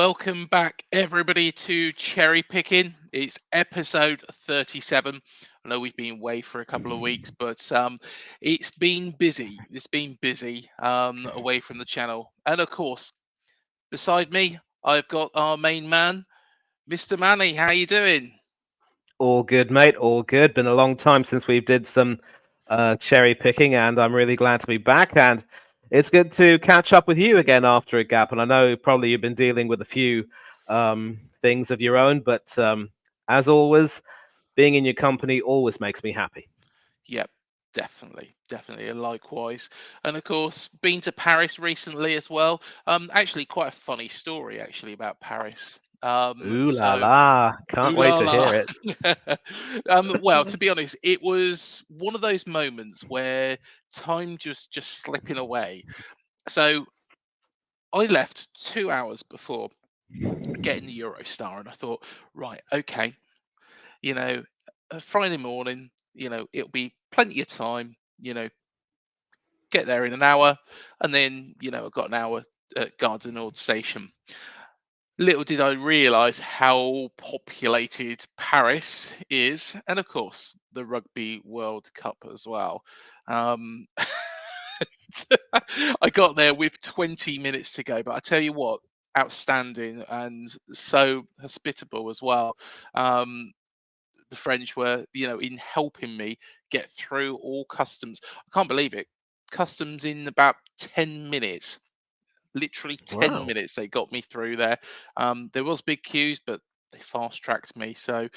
Welcome back, everybody, to Cherry Picking. It's episode 37. I know we've been away for a couple of weeks, but it's been busy. It's been busy away from the channel. And of course, beside me, I've got our main man, Mr. Manny. How you doing? All good, mate. All good. Been a long time since we did some cherry picking, and I'm really glad to be back. And it's good to catch up with you again after a gap. And I know probably you've been dealing with a few things of your own, but as always, being in your company always makes me happy. Yep, definitely, and likewise. And of course, been to Paris recently as well. Actually, quite a funny story actually about Paris. Ooh la So la! Can't ooh wait la to la. hear it. Well, to be honest, it was one of those moments where time just slipping away. So I left 2 hours before getting the Eurostar, and I thought, right, okay, you know, a Friday morning, it'll be plenty of time, get there in an hour, and then, I've got an hour at Gardenoord station. Little did I realise how populated Paris is, and of course the Rugby World Cup as well. Um, I got there with 20 minutes to go, but I tell you what, outstanding and so hospitable as well. Um, the French were, in helping me get through all customs. I can't believe it. Customs in about 10 minutes, literally 10 Wow. minutes they got me through there. There was big queues, but they fast tracked me. So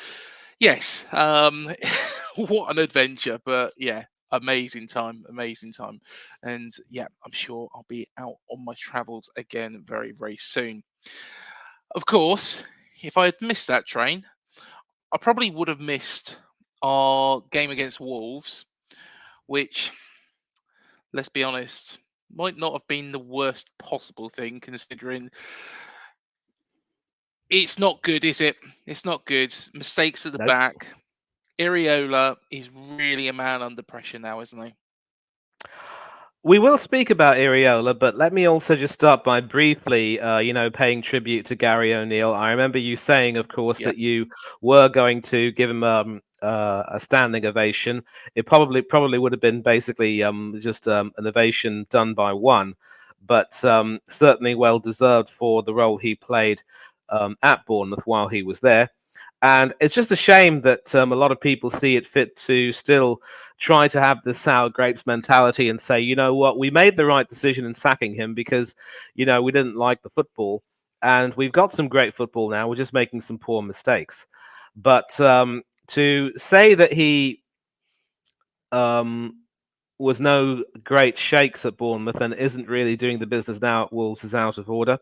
yes, what an adventure. But yeah, amazing time. And yeah, I'm sure I'll be out on my travels again very, very soon. Of course, if I had missed that train, I probably would have missed our game against Wolves, which, let's be honest, might not have been the worst possible thing considering it's not good, is it? It's not good. Mistakes at the Nope. back. Iraola is really a man under pressure now, isn't he? We will speak about Iraola, but let me also just start by briefly, paying tribute to Gary O'Neill. I remember you saying, of course, Yep. that you were going to give him a standing ovation. It probably would have been basically just an ovation done by one, but certainly well deserved for the role he played at Bournemouth while he was there. And it's just a shame that a lot of people see it fit to still try to have the sour grapes mentality and say, you know what, we made the right decision in sacking him because, we didn't like the football. And we've got some great football now. We're just making some poor mistakes. But to say that he um, was no great shakes at Bournemouth and isn't really doing the business now at Wolves is out of order.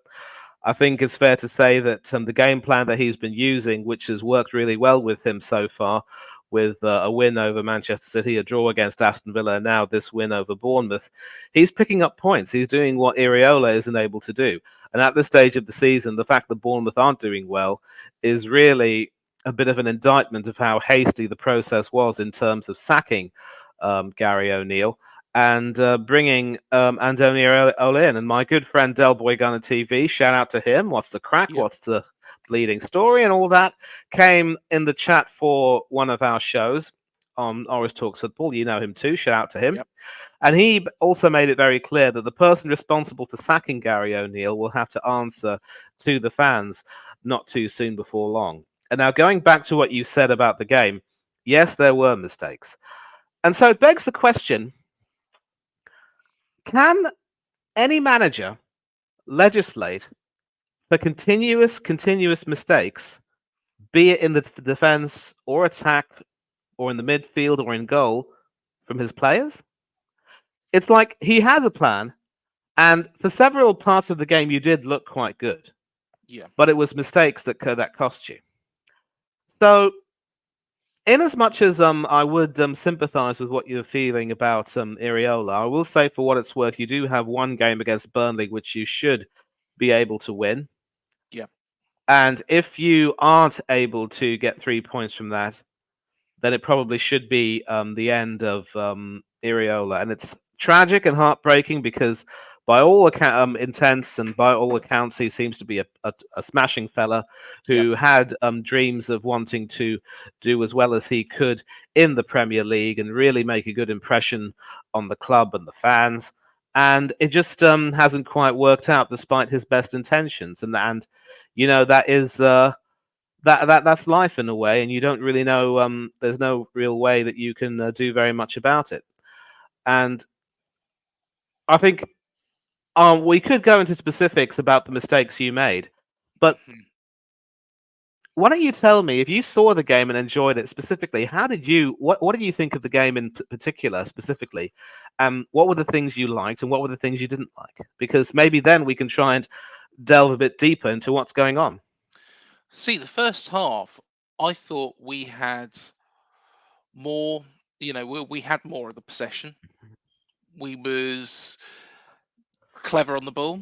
I think it's fair to say that the game plan that he's been using, which has worked really well with him so far, with a win over Manchester City, a draw against Aston Villa, and now this win over Bournemouth, he's picking up points. He's doing what Iraola isn't able to do. And at this stage of the season, the fact that Bournemouth aren't doing well is really a bit of an indictment of how hasty the process was in terms of sacking Gary O'Neill and bringing Andoni Iraola in. And my good friend Del Boy Gunner TV, shout out to him. What's the crack? Yep. What's the bleeding story? And all that came in the chat for one of our shows on Oris Talks Football. You know him too. Shout out to him. Yep. And he also made it very clear that the person responsible for sacking Gary O'Neill will have to answer to the fans not too soon before long. And now going back to what you said about the game, yes, there were mistakes. And so it begs the question, can any manager legislate for continuous mistakes, be it in the defense or attack or in the midfield or in goal from his players? It's like he has a plan, and for several parts of the game, you did look quite good, Yeah. but it was mistakes that cost you. So, in as much as I would sympathise with what you're feeling about Iraola, I will say for what it's worth, you do have one game against Burnley which you should be able to win. Yeah. And if you aren't able to get 3 points from that, then it probably should be the end of Iraola. And it's tragic and heartbreaking because by all intents and by all accounts, he seems to be a smashing fella Yep. who had dreams of wanting to do as well as he could in the Premier League and really make a good impression on the club and the fans. And it just hasn't quite worked out, despite his best intentions. And you know, that is that's life in a way, and you don't really know. There's no real way that you can do very much about it. And I think we could go into specifics about the mistakes you made, but Mhm. why don't you tell me, if you saw the game and enjoyed it specifically, how did you what did you think of the game in particular specifically? What were the things you liked and what were the things you didn't like? Because maybe then we can try and delve a bit deeper into what's going on. See, the first half, I thought we had more. We had more of the possession. We was clever on the ball.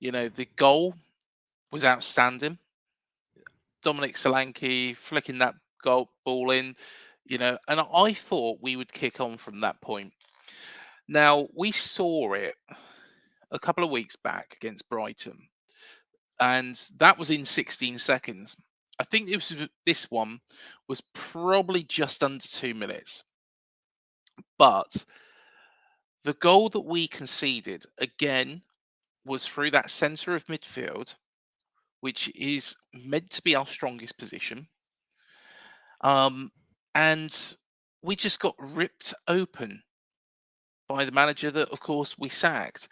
The goal was outstanding. Dominic Solanke flicking that goal ball in. And I thought we would kick on from that point. Now we saw it a couple of weeks back against Brighton, and that was in 16 seconds. I think this one was probably just under 2 minutes, but the goal that we conceded again was through that centre of midfield, which is meant to be our strongest position. Um, and we just got ripped open by the manager that, of course, we sacked.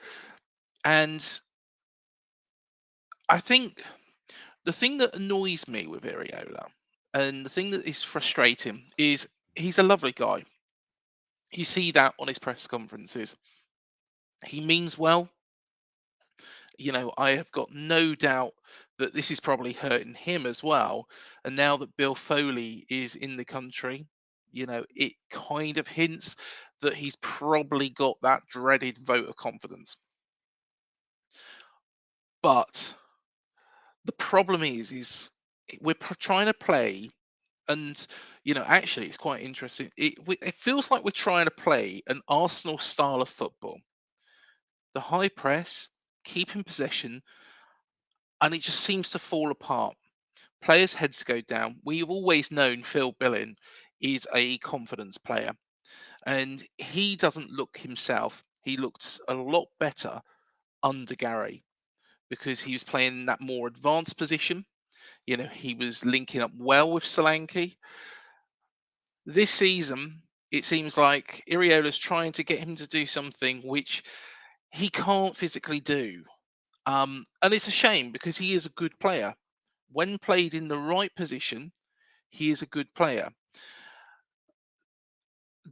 And I think the thing that annoys me with Iraola and the thing that is frustrating is he's a lovely guy. You see that on his press conferences. He means well. I have got no doubt that this is probably hurting him as well. And now that Bill Foley is in the country, it kind of hints that he's probably got that dreaded vote of confidence. But the problem is we're trying to play, and actually, it's quite interesting. It feels like we're trying to play an Arsenal style of football. The high press, keeping possession, and it just seems to fall apart. Players' heads go down. We've always known Phil Billing is a confidence player, and he doesn't look himself. He looked a lot better under Gary because he was playing in that more advanced position. He was linking up well with Solanke. This season, it seems like Iriola's trying to get him to do something which he can't physically do. And it's a shame because he is a good player. When played in the right position, he is a good player.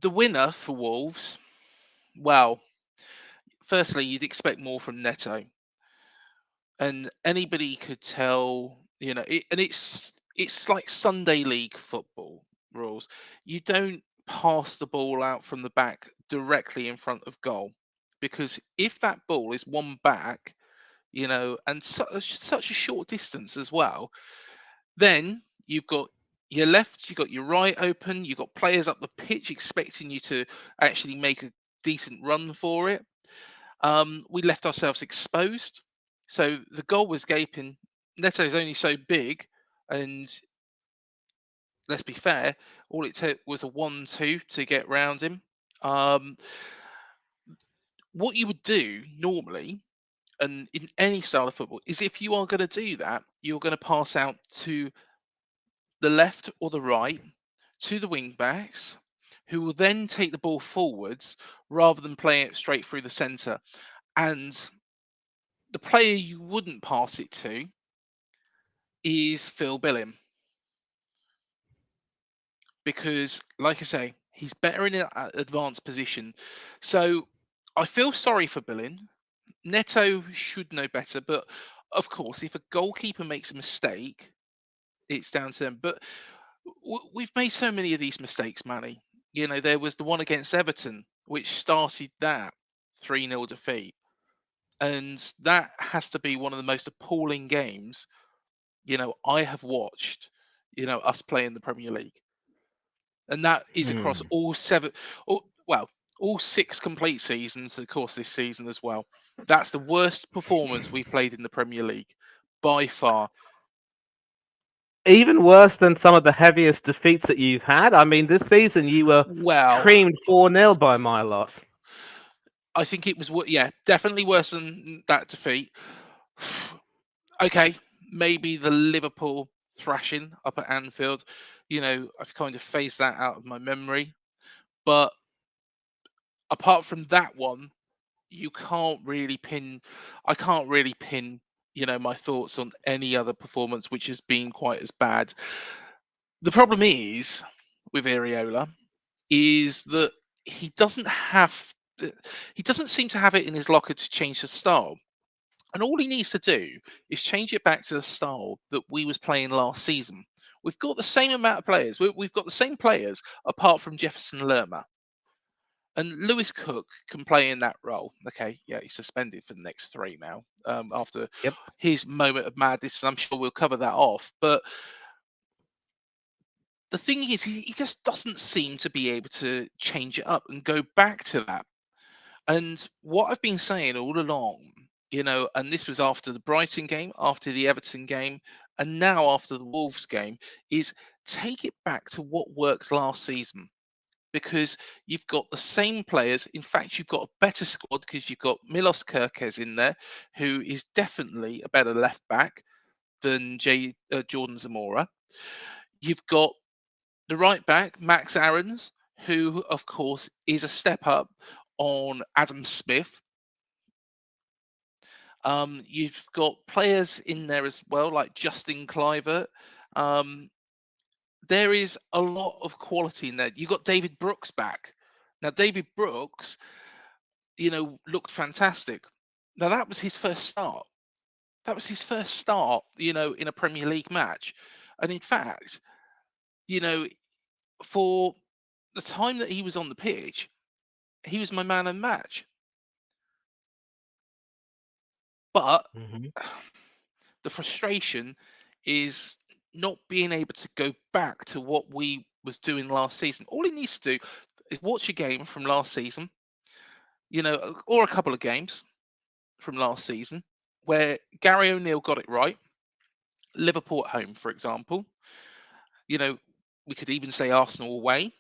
The winner for Wolves, well, firstly, you'd expect more from Neto, and anybody could tell, and it's like Sunday league football rules. You don't pass the ball out from the back directly in front of goal, because if that ball is one back, and such a short distance as well, then you've got your left, you've got your right open, you've got players up the pitch expecting you to actually make a decent run for it. We left ourselves exposed. So the goal was gaping. Neto's only so big, and let's be fair, all it took was a 1-2 to get round him. Um, what you would do normally, and in any style of football, is if you are going to do that, you're going to pass out to the left or the right, to the wing backs, who will then take the ball forwards rather than playing it straight through the centre. And the player you wouldn't pass it to is Phil Billing, because, like I say, he's better in an advanced position. So I feel sorry for Billing. Neto should know better, but of course, if a goalkeeper makes a mistake, it's down to them. But we've made so many of these mistakes, Manny. There was the one against Everton, which started that 3-0 defeat. And that has to be one of the most appalling games, I have watched, us play in the Premier League. And that is across Hmm. all seven, well, all 6 complete seasons, of course, this season as well. That's the worst performance we've played in the Premier League by far. Even worse than some of the heaviest defeats that you've had. I mean, this season you were Well, creamed 4-0 by my lot. I think it was, definitely worse than that defeat. Okay, maybe the Liverpool thrashing up at Anfield. I've kind of phased that out of my memory. But apart from that one, you can't really pin. I can't really pin, my thoughts on any other performance which has been quite as bad. The problem is with Iraola is that he doesn't have. He doesn't seem to have it in his locker to change the style. And all he needs to do is change it back to the style that we was playing last season. We've got the same amount of players. We've got the same players apart from Jefferson Lerma. And Lewis Cook can play in that role. Okay, yeah, he's suspended for the next 3 now after Yep. his moment of madness. And I'm sure we'll cover that off. But the thing is, he just doesn't seem to be able to change it up and go back to that. And what I've been saying all along, and this was after the Brighton game, after the Everton game, and now after the Wolves game, is take it back to what worked last season. Because you've got the same players. In fact, you've got a better squad because you've got Milos Kerkez in there, who is definitely a better left back than Jordan Zamora. You've got the right back, Max Aarons, who, of course, is a step up on Adam Smith. You've got players in there as well, like Justin Clivert. There is a lot of quality in there. You got David Brooks back. Now, David Brooks, looked fantastic. Now, that was his first start. That was his first start, in a Premier League match. And in fact, for the time that he was on the pitch, he was my man of the match. But the frustration is not being able to go back to what we was doing last season. All he needs to do is watch a game from last season, or a couple of games from last season where Gary O'Neill got it right. Liverpool at home, for example. We could even say Arsenal away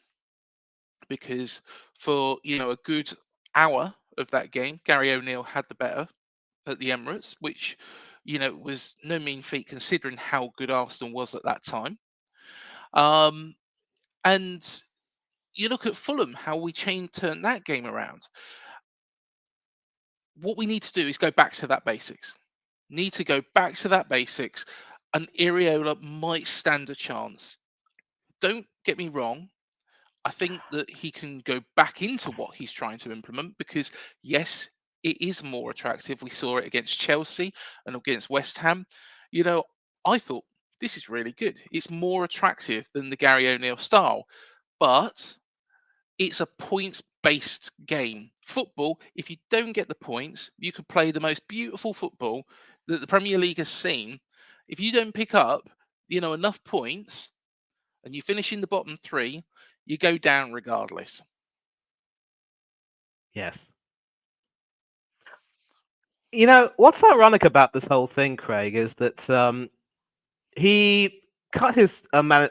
because for, a good hour of that game, Gary O'Neill had the better at the Emirates, which, was no mean feat considering how good Arsenal was at that time. And you look at Fulham, how we turned that game around. What we need to do is go back to that basics. Need to go back to that basics, and Iraola might stand a chance. Don't get me wrong. I think that he can go back into what he's trying to implement because, yes, it is more attractive. We saw it against Chelsea and against West Ham. I thought this is really good. It's more attractive than the Gary O'Neill style, but it's a points-based game. Football, if you don't get the points, you could play the most beautiful football that the Premier League has seen. If you don't pick up, enough points and you finish in the bottom 3, you go down regardless. Yes. What's ironic about this whole thing, Craig, is that he cut his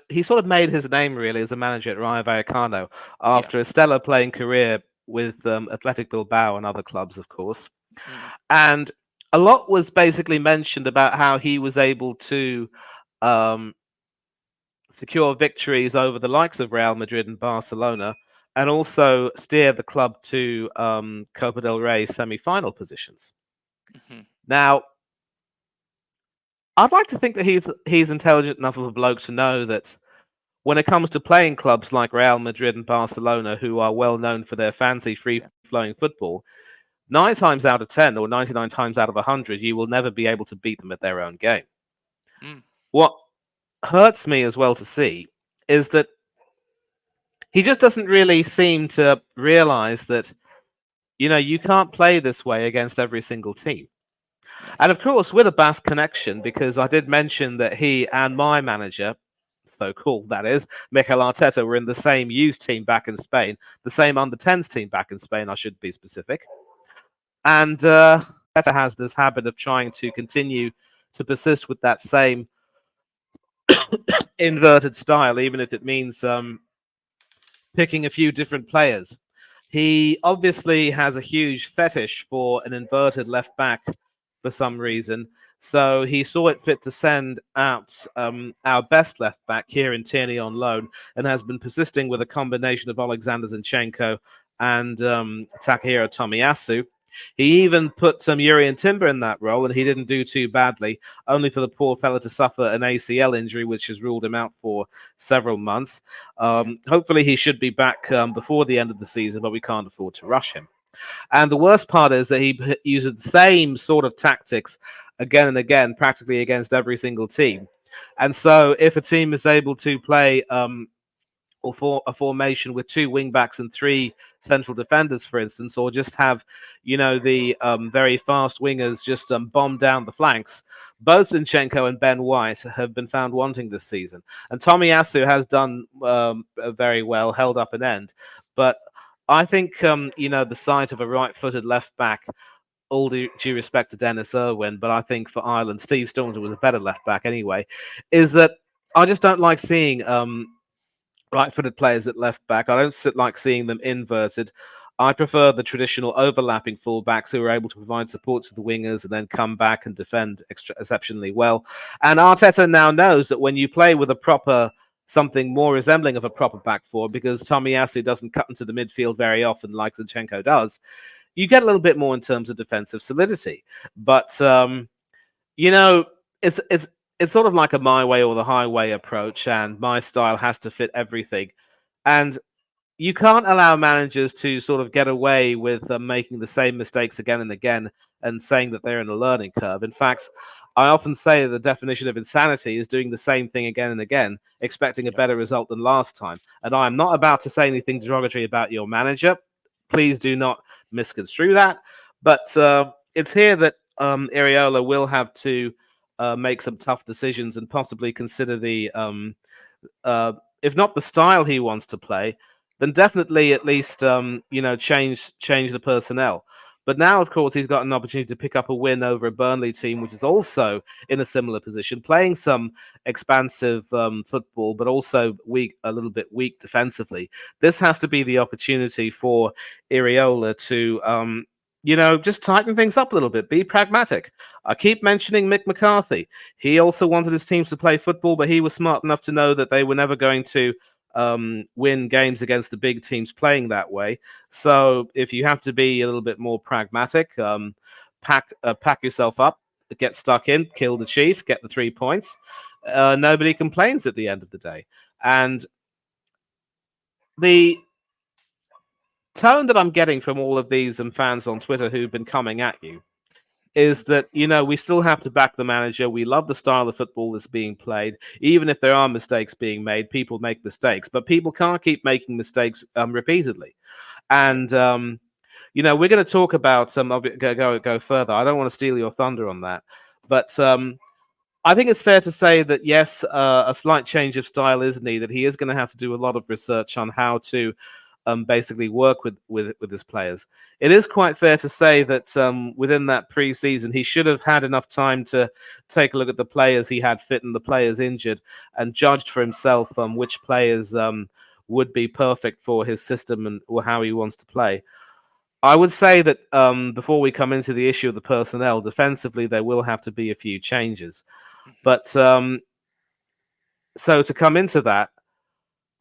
he sort of made his name really as a manager at Rayo Vallecano after a stellar playing career with Athletic Bilbao and other clubs, of course. And a lot was basically mentioned about how he was able to secure victories over the likes of Real Madrid and Barcelona, and also steer the club to Copa del Rey semi-final positions. Now, I'd like to think that he's intelligent enough of a bloke to know that when it comes to playing clubs like Real Madrid and Barcelona, who are well known for their fancy, free-flowing football, 9 times out of 10 or 99 times out of 100, you will never be able to beat them at their own game. What hurts me as well to see is that he just doesn't really seem to realize that, you can't play this way against every single team. And of course, with a Basque connection, because I did mention that he and my manager so called, that is, Mikel Arteta, were in the same youth team back in Spain, the same under-10s team back in Spain, I should be specific. And Arteta has this habit of trying to continue to persist with that same inverted style, even if it means picking a few different players. He obviously has a huge fetish for an inverted left back for some reason. So he saw it fit to send out our best left back, Kieran Tierney, on loan, and has been persisting with a combination of Alexander Zinchenko and Takahiro Tomiyasu. He even put some Urian Timber in that role, and he didn't do too badly, only for the poor fella to suffer an ACL injury, which has ruled him out for several months. Hopefully, he should be back before the end of the season, but we can't afford to rush him. And the worst part is that he uses the same sort of tactics again and again, practically against every single team. And so, if a team is able to play or for a formation with 2 wing backs and 3 central defenders, for instance, or just have, the very fast wingers just bomb down the flanks. Both Zinchenko and Ben White have been found wanting this season. And Tomiyasu has done very well, held up an end. But I think, the sight of a right-footed left back, all due respect to Dennis Irwin, but I think for Ireland, Steve Staunton was a better left back anyway, is that I just don't like seeing right-footed players at left back. I don't like seeing them inverted. I prefer the traditional overlapping fullbacks who are able to provide support to the wingers and then come back and defend exceptionally well. And Arteta now knows that when you play with something more resembling of a proper back four, because Tomiyasu doesn't cut into the midfield very often like Zinchenko does, you get a little bit more in terms of defensive solidity. But it's sort of like a my way or the highway approach, and my style has to fit everything. And you can't allow managers to sort of get away with making the same mistakes again and again and saying that they're in a learning curve. In fact, I often say the definition of insanity is doing the same thing again and again, expecting a better result than last time. And I am not about to say anything derogatory about your manager. Please do not misconstrue that. But it's here that Iraola will have to make some tough decisions and possibly consider the, if not the style he wants to play, then definitely at least change the personnel. But now, of course, he's got an opportunity to pick up a win over a Burnley team, which is also in a similar position, playing some expansive football, but also a little bit weak defensively. This has to be the opportunity for Iraola to just tighten things up a little bit, be pragmatic. I keep mentioning Mick McCarthy. He also wanted his teams to play football, but he was smart enough to know that they were never going to win games against the big teams playing that way. So if you have to be a little bit more pragmatic, pack yourself up, get stuck in, kill the chief, get the 3 points. Nobody complains at the end of the day. And the tone that I'm getting from all of these fans on Twitter who've been coming at you is that, we still have to back the manager. We love the style of football that's being played. Even if there are mistakes being made, people make mistakes, but people can't keep making mistakes repeatedly. And, we're going to talk about some of it, go further. I don't want to steal your thunder on that, but I think it's fair to say that, yes, a slight change of style is needed. He is going to have to do a lot of research on how to basically work with his players. It is quite fair to say that within that pre-season, he should have had enough time to take a look at the players he had fit and the players injured and judged for himself which players would be perfect for his system and or how he wants to play. I would say that before we come into the issue of the personnel, defensively, there will have to be a few changes. But so to come into that,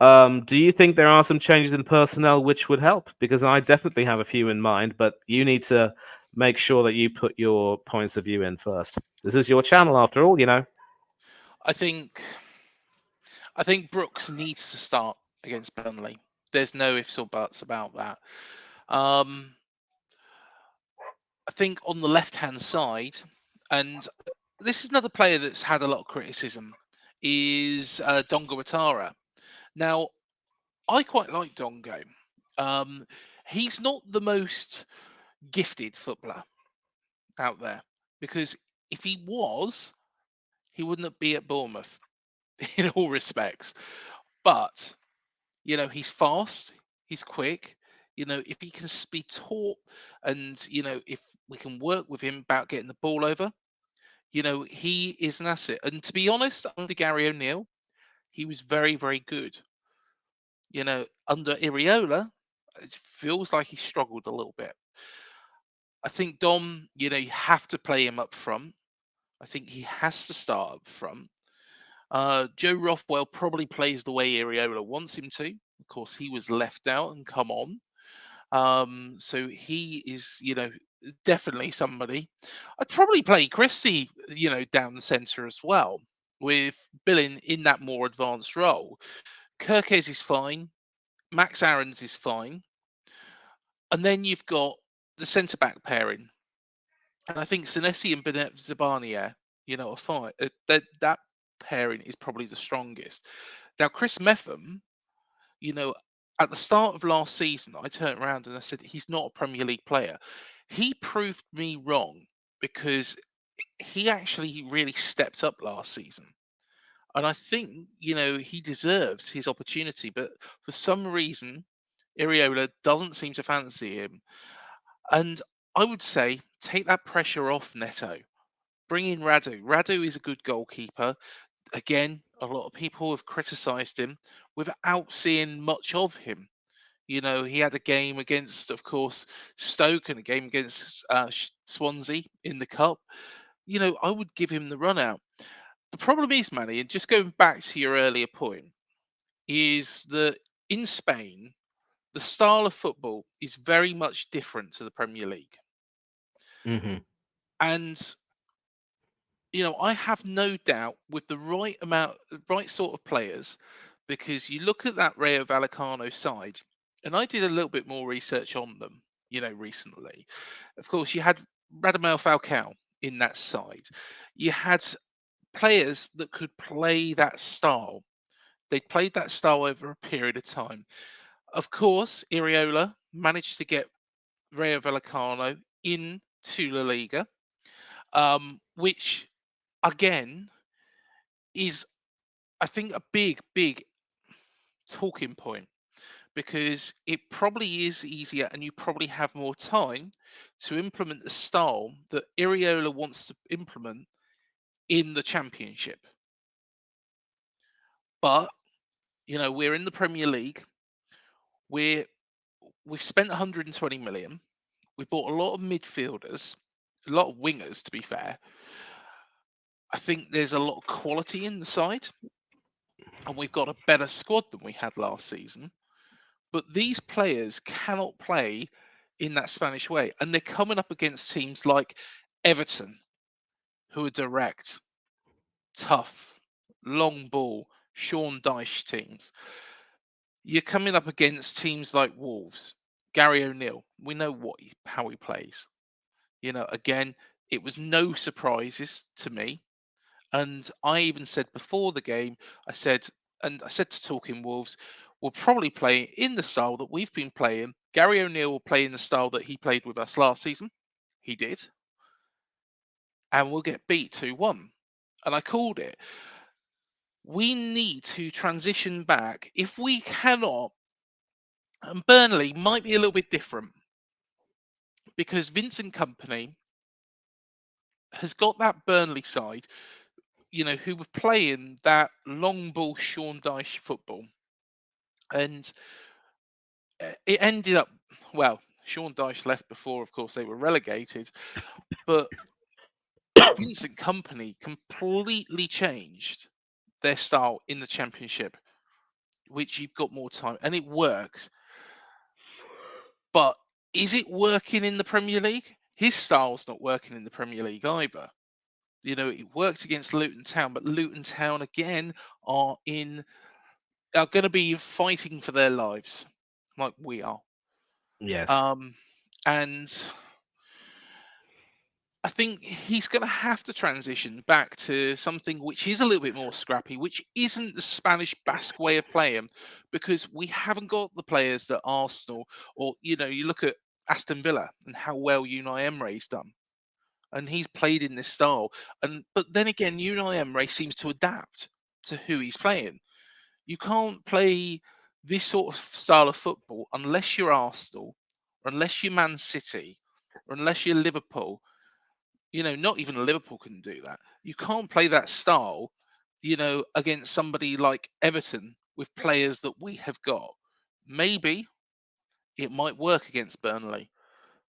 do you think there are some changes in personnel which would help? Because I definitely have a few in mind, but you need to make sure that you put your points of view in first. This is your channel, after all, I think Brooks needs to start against Burnley. There's no ifs or buts about that. I think on the left-hand side, and this is another player that's had a lot of criticism, is Dongo Watara. Now, I quite like Dongo. He's not the most gifted footballer out there, because if he was, he wouldn't be at Bournemouth. in all respects. But he's fast, he's quick. If he can be taught, and if we can work with him about getting the ball over, he is an asset. And to be honest, under Gary O'Neill, he was very, very good. Under Iraola, it feels like he struggled a little bit. I think Dom, you have to play him up front. I think he has to start up front. Joe Rothwell probably plays the way Iraola wants him to. Of course, he was left out and come on. So he is, definitely somebody. I'd probably play Christie, down the centre as well, with Bill in that more advanced role. Kirkes is fine. Max Aarons is fine. And then you've got the centre back pairing. And I think Senesi and Benet Zabania, are fine. That pairing is probably the strongest. Now, Chris Metham, you know, at the start of last season, I turned around and I said, he's not a Premier League player. He proved me wrong because he actually really stepped up last season. And I think, he deserves his opportunity. But for some reason, Iraola doesn't seem to fancy him. And I would say take that pressure off Neto. Bring in Radu. Radu is a good goalkeeper. Again, a lot of people have criticised him without seeing much of him. He had a game against, of course, Stoke and a game against Swansea in the Cup. I would give him the run out. The problem is, Manny, and just going back to your earlier point, is that in Spain, the style of football is very much different to the Premier League. Hmm. And I have no doubt with the right sort of players, because you look at that Rayo Vallecano side, and I did a little bit more research on them, recently. Of course, you had Radamel Falcao in that side. You had players that could play that style. They played that style over a period of time. Of course, Iraola managed to get Rayo Vallecano into La Liga, which again is, I think, a big, big talking point, because it probably is easier and you probably have more time to implement the style that Iraola wants to implement in the Championship. But, we're in the Premier League. We've spent 120 million. We bought a lot of midfielders, a lot of wingers, to be fair. I think there's a lot of quality in the side, and we've got a better squad than we had last season. But these players cannot play in that Spanish way. And they're coming up against teams like Everton, who are direct, tough, long ball, Sean Dyche teams. You're coming up against teams like Wolves, Gary O'Neill. We know how he plays. Again, it was no surprises to me. And I even said before the game, I said to Talking Wolves, we'll probably play in the style that we've been playing. Gary O'Neill will play in the style that he played with us last season. He did. And we'll get beat 2-1. And I called it. We need to transition back. If we cannot, and Burnley might be a little bit different, because Vincent Kompany has got that Burnley side, who were playing that long ball Sean Dyche football. And it ended up, well, Sean Dyche left before, of course, they were relegated. But Vincent Kompany completely changed their style in the Championship, which you've got more time, and it works. But is it working in the Premier League? His style's not working in the Premier League either. It works against Luton Town, but Luton Town again are going to be fighting for their lives, like we are. Yes. And I think he's going to have to transition back to something which is a little bit more scrappy, which isn't the Spanish Basque way of playing, because we haven't got the players that Arsenal, or you look at Aston Villa and how well Unai Emery's done, and he's played in this style. But then again, Unai Emery seems to adapt. to who he's playing. You can't play this sort of style of football unless you're Arsenal, or unless you're Man City, or unless you're Liverpool. Not even Liverpool can do that. You can't play that style, against somebody like Everton with players that we have got. Maybe it might work against Burnley,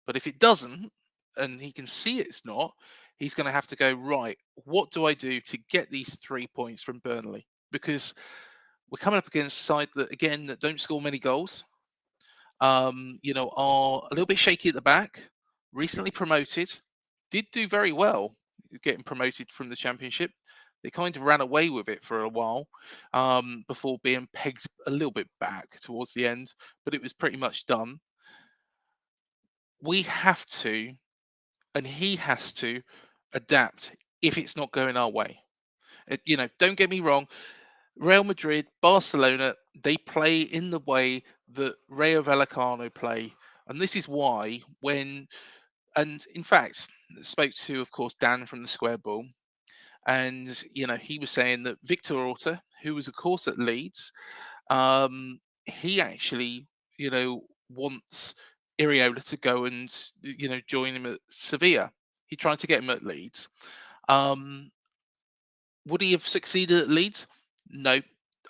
but if it doesn't, and he can see it's not, he's going to have to go, right, what do I do to get these 3 points from Burnley? Because we're coming up against a side that, again, that don't score many goals, are a little bit shaky at the back, recently promoted, did do very well getting promoted from the Championship. They kind of ran away with it for a while, before being pegged a little bit back towards the end, but it was pretty much done. We have to, and he has to, adapt if it's not going our way. Don't get me wrong, Real Madrid, Barcelona, they play in the way that Rayo Vallecano play. And this is why and in fact, spoke to, of course, Dan from the Square Ball. And, he was saying that Victor Orta, who was, of course, at Leeds, he actually, wants Iraola to go and, join him at Sevilla. He tried to get him at Leeds. Um, would he have succeeded at Leeds? No,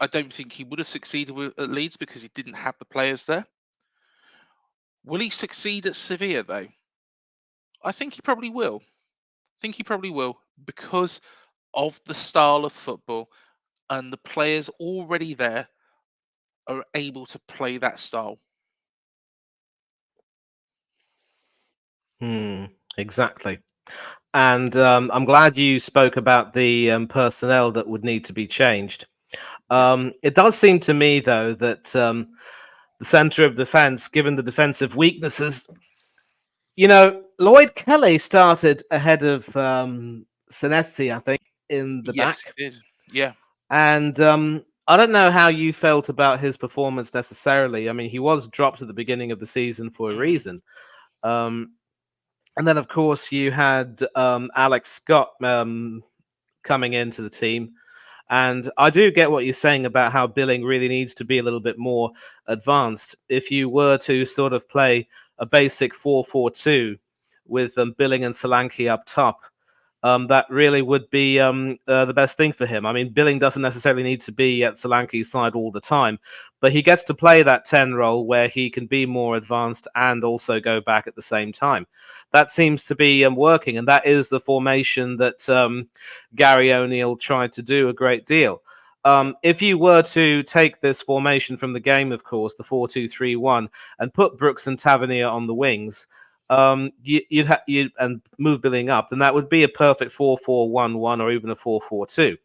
I don't think he would have succeeded at Leeds because he didn't have the players there. Will he succeed at Sevilla, though? I think he probably will. Because of the style of football, and the players already there are able to play that style. Exactly. And I'm glad you spoke about the personnel that would need to be changed. It does seem to me, though, that the centre of defence, given the defensive weaknesses, Lloyd Kelly started ahead of Senesi, I think, in the back. Yes, it did. Yeah. And I don't know how you felt about his performance necessarily. I mean, he was dropped at the beginning of the season for a reason. And then, of course, you had Alex Scott coming into the team. And I do get what you're saying about how Billing really needs to be a little bit more advanced. If you were to sort of play a basic 4-4-2 with Billing and Solanke up top, that really would be the best thing for him. I mean, Billing doesn't necessarily need to be at Solanke's side all the time, but he gets to play that 10 role where he can be more advanced and also go back at the same time. That seems to be working, and that is the formation that Gary O'Neill tried to do a great deal. If you were to take this formation from the game, of course, the 4-2-3-1, and put Brooks and Tavernier on the wings, you'd and move Billing up, then that would be a perfect 4-4-1-1 or even a 4-4-2.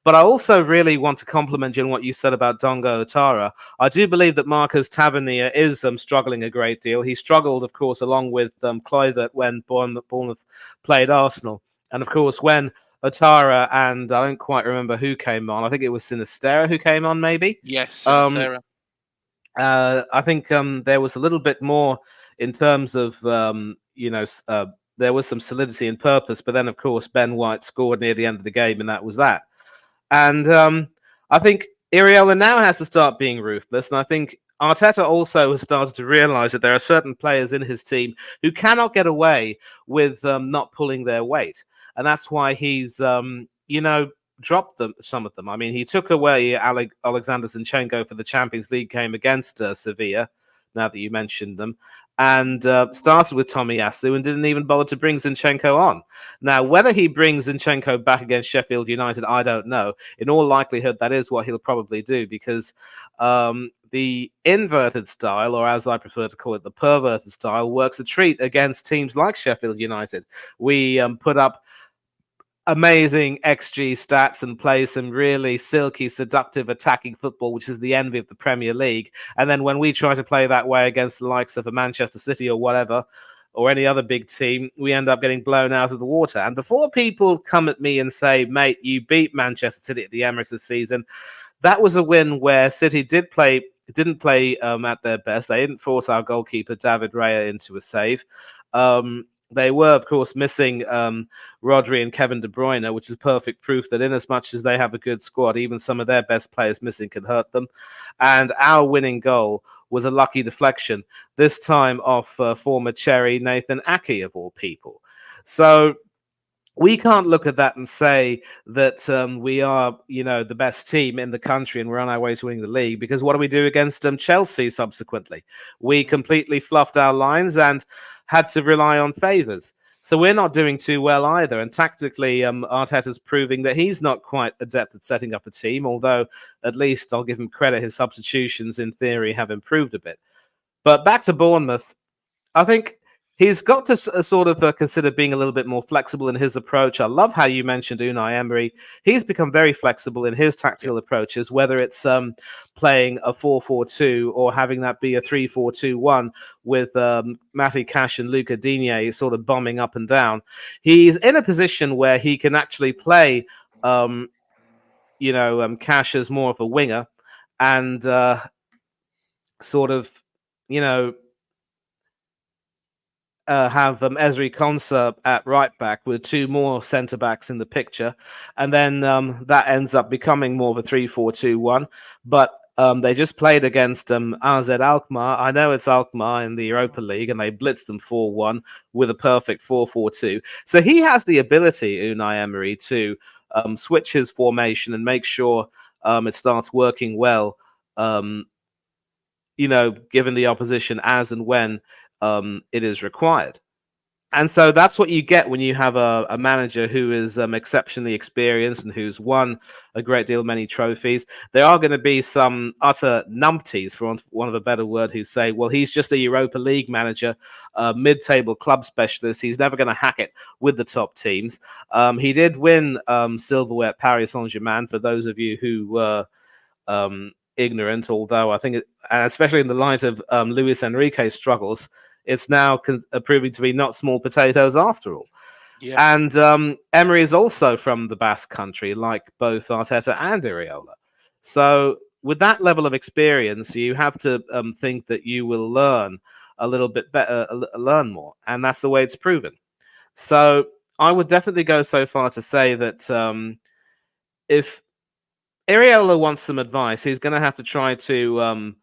But I also really want to compliment you on what you said about Dongo Otara. I do believe that Marcus Tavernier is struggling a great deal. He struggled, of course, along with Kluivert when Bournemouth played Arsenal. And, of course, when Otara and I don't quite remember who came on. I think it was Sinistera who came on, maybe. Yes, Sinistera. I think there was a little bit more in terms of, there was some solidity and purpose. But then, of course, Ben White scored near the end of the game, and that was that. And I think Iraola now has to start being ruthless. And I think Arteta also has started to realise that there are certain players in his team who cannot get away with not pulling their weight. And that's why he's, dropped some of them. I mean, he took away Alexander Zinchenko for the Champions League game against Sevilla, now that you mentioned them, and started with Tomiyasu and didn't even bother to bring Zinchenko on. Now, whether he brings Zinchenko back against Sheffield United, I don't know. In all likelihood, that is what he'll probably do, because the inverted style, or as I prefer to call it, the perverted style, works a treat against teams like Sheffield United. We put up amazing XG stats and play some really silky, seductive attacking football, which is the envy of the Premier League. And then when we try to play that way against the likes of a Manchester City or whatever, or any other big team, we end up getting blown out of the water. And before people come at me and say, mate, you beat Manchester City at the Emirates this season, that was a win where City didn't play at their best. They didn't force our goalkeeper, David Raya, into a save. They were, of course, missing Rodri and Kevin De Bruyne, which is perfect proof that in as much as they have a good squad, even some of their best players missing can hurt them. And our winning goal was a lucky deflection, this time off former Cherry Nathan Aki, of all people. So we can't look at that and say that we are, the best team in the country and we're on our way to winning the league, because what do we do against Chelsea subsequently? We completely fluffed our lines and had to rely on favours. So we're not doing too well either. And tactically, Arteta's proving that he's not quite adept at setting up a team, although at least I'll give him credit, his substitutions in theory have improved a bit. But back to Bournemouth, I think he's got to sort of consider being a little bit more flexible in his approach. I love how you mentioned Unai Emery. He's become very flexible in his tactical approaches, whether it's playing a 4-4-2 or having that be a 3-4-2-1 with Matty Cash and Luca Digne sort of bombing up and down. He's in a position where he can actually play, Cash as more of a winger and sort of, have Ezri Konsa at right back with two more centre backs in the picture, and then that ends up becoming more of a 3-4-2-1. But they just played against AZ Alkmaar. I know it's Alkmaar in the Europa League, and they blitzed them 4-1 with a perfect 4-4-2. So he has the ability, Unai Emery, to switch his formation and make sure it starts working well. Given the opposition as and when it is required. And so that's what you get when you have a manager who is exceptionally experienced and who's won a great deal many trophies. There are going to be some utter numpties, for want of a better word, who say, well, he's just a Europa League manager, mid-table club specialist. He's never going to hack it with the top teams. He did win silverware at Paris Saint-Germain, for those of you who were ignorant, although I think, especially in the light of Luis Enrique's struggles, it's now proving to be not small potatoes after all. Yeah. And Emery is also from the Basque Country, like both Arteta and Iraola. So with that level of experience, you have to think that you will learn a little bit better, learn more. And that's the way it's proven. So I would definitely go so far to say that if Iraola wants some advice, he's going to have to try to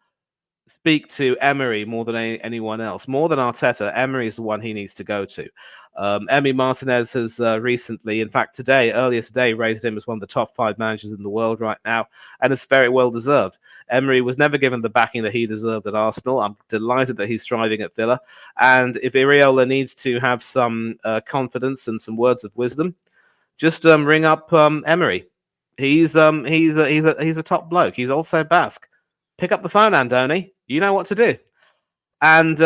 speak to Emery more than anyone else. More than Arteta, Emery is the one he needs to go to. Emi Martinez has recently, in fact earlier today, raised him as one of the top 5 managers in the world right now, and it's very well deserved. Emery was never given the backing that he deserved at Arsenal. I'm delighted that he's thriving at Villa. And if Iraola needs to have some confidence and some words of wisdom, just ring up Emery. He's a top bloke. He's also Basque. Pick up the phone, Andoni. You know what to do. And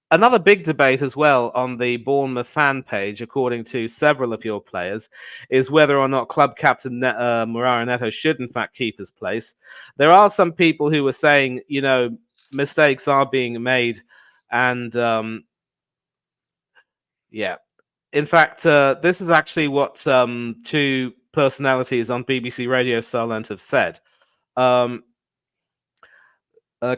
another big debate as well on the Bournemouth fan page, according to several of your players, is whether or not club captain Moreira Neto should in fact keep his place. There are some people who are saying, mistakes are being made. And in fact, this is actually what 2 personalities on BBC Radio Solent have said.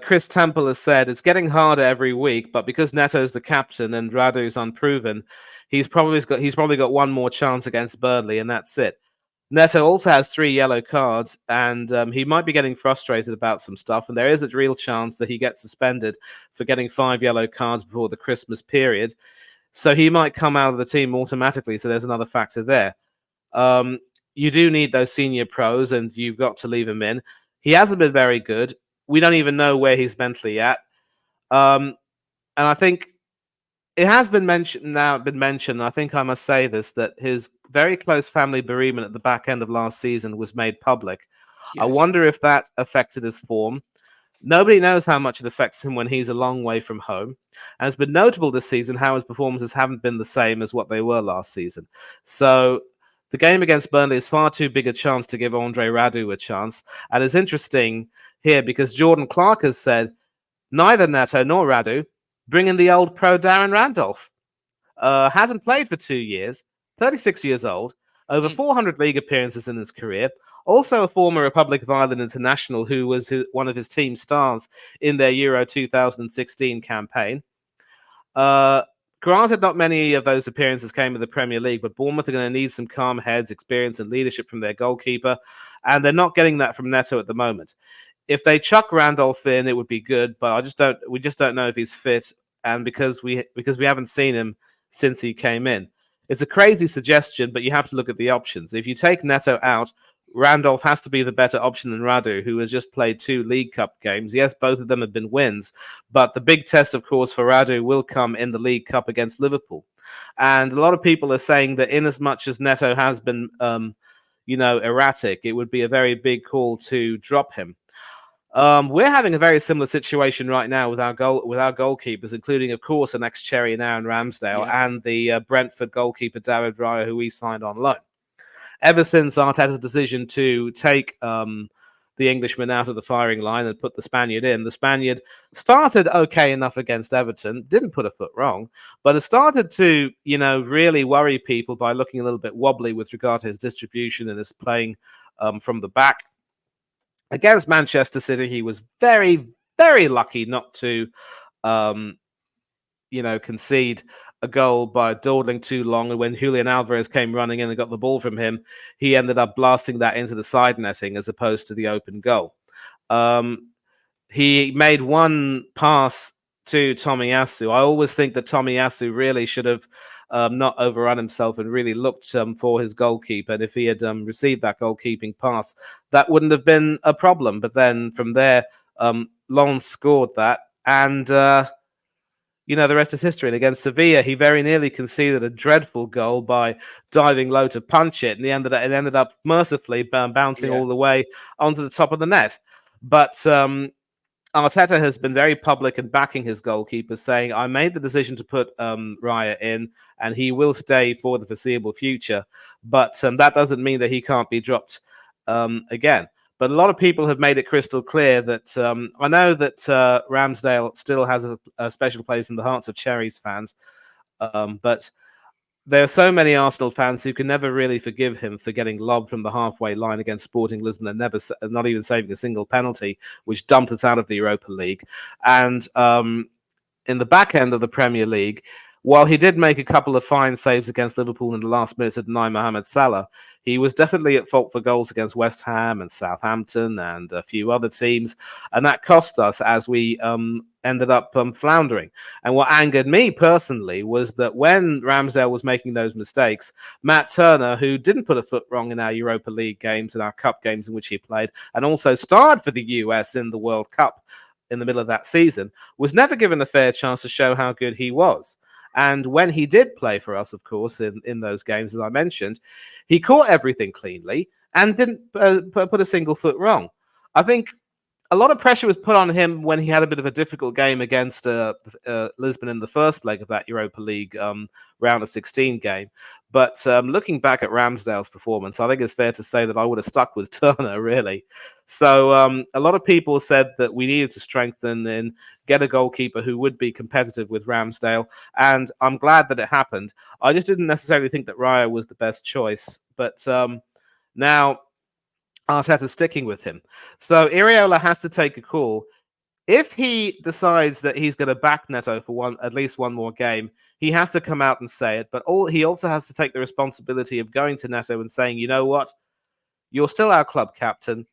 Chris Temple has said it's getting harder every week, but because Neto's the captain and Radu's unproven, he's probably got one more chance against Burnley, and that's it. Neto also has 3 yellow cards, and he might be getting frustrated about some stuff, and there is a real chance that he gets suspended for getting 5 yellow cards before the Christmas period. So he might come out of the team automatically, so there's another factor there. You do need those senior pros, and you've got to leave him in. He hasn't been very good. We don't even know where he's mentally at. And I think it has been mentioned, I think I must say this, that his very close family bereavement at the back end of last season was made public. Yes. I wonder if that affected his form. Nobody knows how much it affects him when he's a long way from home. And it's been notable this season how his performances haven't been the same as what they were last season. So the game against Burnley is far too big a chance to give Andre Radu a chance. And it's interesting here because Jordan Clark has said neither Neto nor Radu bring in the old pro Darren Randolph. Hasn't played for 2 years, 36 years old, over 400 league appearances in his career. Also a former Republic of Ireland international who was one of his team stars in their Euro 2016 campaign. Granted, not many of those appearances came in the Premier League, but Bournemouth are going to need some calm heads, experience, and leadership from their goalkeeper, and they're not getting that from Neto at the moment. If they chuck Randolph in, it would be good, but we just don't know if he's fit, and because we haven't seen him since he came in. It's a crazy suggestion, but you have to look at the options. If you take Neto out, Randolph has to be the better option than Radu, who has just played 2 League Cup games. Yes, both of them have been wins, but the big test, of course, for Radu will come in the League Cup against Liverpool. And a lot of people are saying that in as much as Neto has been, erratic, it would be a very big call to drop him. We're having a very similar situation right now with our goalkeepers, including, of course, an ex-Cherry now in Ramsdale and the Brentford goalkeeper David Raya, who we signed on loan. Ever since Arteta's decision to take the Englishman out of the firing line and put the Spaniard in, the Spaniard started okay enough against Everton, didn't put a foot wrong, but has started to, really worry people by looking a little bit wobbly with regard to his distribution and his playing from the back. Against Manchester City, he was very, very lucky not to, concede a goal by dawdling too long. And when Julian Alvarez came running in and got the ball from him, he ended up blasting that into the side netting as opposed to the open goal. He made one pass to Tomiyasu. I always think that Tomiyasu really should have not overrun himself and really looked for his goalkeeper. And if he had received that goalkeeping pass, that wouldn't have been a problem. But then from there, Lon scored that. And the rest is history. And against Sevilla, he very nearly conceded a dreadful goal by diving low to punch it, and it ended up mercifully bouncing all the way onto the top of the net. But Arteta has been very public in backing his goalkeeper, saying, I made the decision to put Raya in, and he will stay for the foreseeable future. But that doesn't mean that he can't be dropped again. But a lot of people have made it crystal clear that I know that Ramsdale still has a special place in the hearts of Cherries fans. But there are so many Arsenal fans who can never really forgive him for getting lobbed from the halfway line against Sporting Lisbon and not even saving a single penalty, which dumped us out of the Europa League. And in the back end of the Premier League, while he did make a couple of fine saves against Liverpool in the last minutes to deny Mohamed Salah, he was definitely at fault for goals against West Ham and Southampton and a few other teams. And that cost us as we ended up floundering. And what angered me personally was that when Ramsdale was making those mistakes, Matt Turner, who didn't put a foot wrong in our Europa League games and our cup games in which he played, and also starred for the US in the World Cup in the middle of that season, was never given a fair chance to show how good he was. And when he did play for us, of course, in those games, as I mentioned, he caught everything cleanly and didn't put a single foot wrong. I think a lot of pressure was put on him when he had a bit of a difficult game against Lisbon in the first leg of that Europa League round of 16 game. But looking back at Ramsdale's performance, I think it's fair to say that I would have stuck with Turner, really. So a lot of people said that we needed to strengthen and get a goalkeeper who would be competitive with Ramsdale. And I'm glad that it happened. I just didn't necessarily think that Raya was the best choice. But now Arteta's sticking with him. So Iraola has to take a call. If he decides that he's going to back Neto for at least one more game, he has to come out and say it. But he also has to take the responsibility of going to Neto and saying, you know what? You're still our club captain.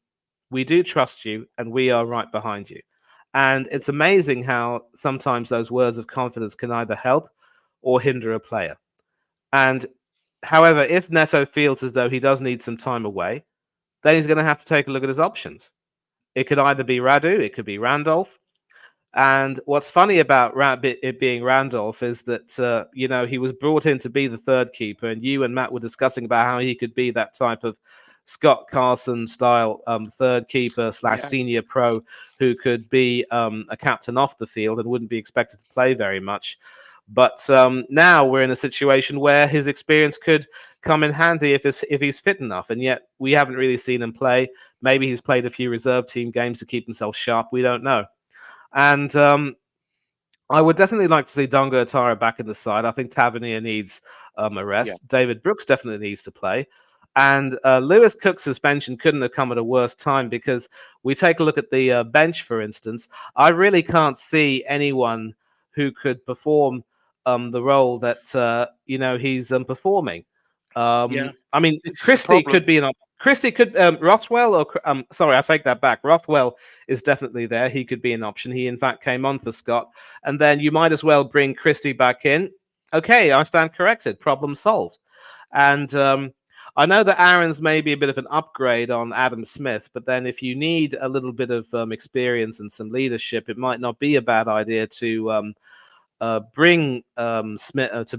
We do trust you, and we are right behind you. And it's amazing how sometimes those words of confidence can either help or hinder a player. And however, if Neto feels as though he does need some time away, then he's going to have to take a look at his options. It could either be Radu, it could be Randolph. And what's funny about it being Randolph is that, he was brought in to be the third keeper, and you and Matt were discussing about how he could be that type of Scott Carson style third keeper / senior pro who could be a captain off the field and wouldn't be expected to play very much. But now we're in a situation where his experience could come in handy if he's fit enough. And yet we haven't really seen him play. Maybe he's played a few reserve team games to keep himself sharp. We don't know. And I would definitely like to see Dongo Atara back in the side. I think Tavernier needs a rest. Yeah. David Brooks definitely needs to play. And Lewis Cook's suspension couldn't have come at a worse time, because we take a look at the bench, for instance. I really can't see anyone who could perform the role that he's performing. Yeah, I mean, this is the Christie problem. could be an Christie could Rothwell or sorry, I take that back. Rothwell is definitely there. He could be an option. He in fact came on for Scott, and then you might as well bring Christie back in. Okay, I stand corrected. Problem solved. And I know that Aaron's maybe a bit of an upgrade on Adam Smith, but then if you need a little bit of experience and some leadership, it might not be a bad idea to bring Smith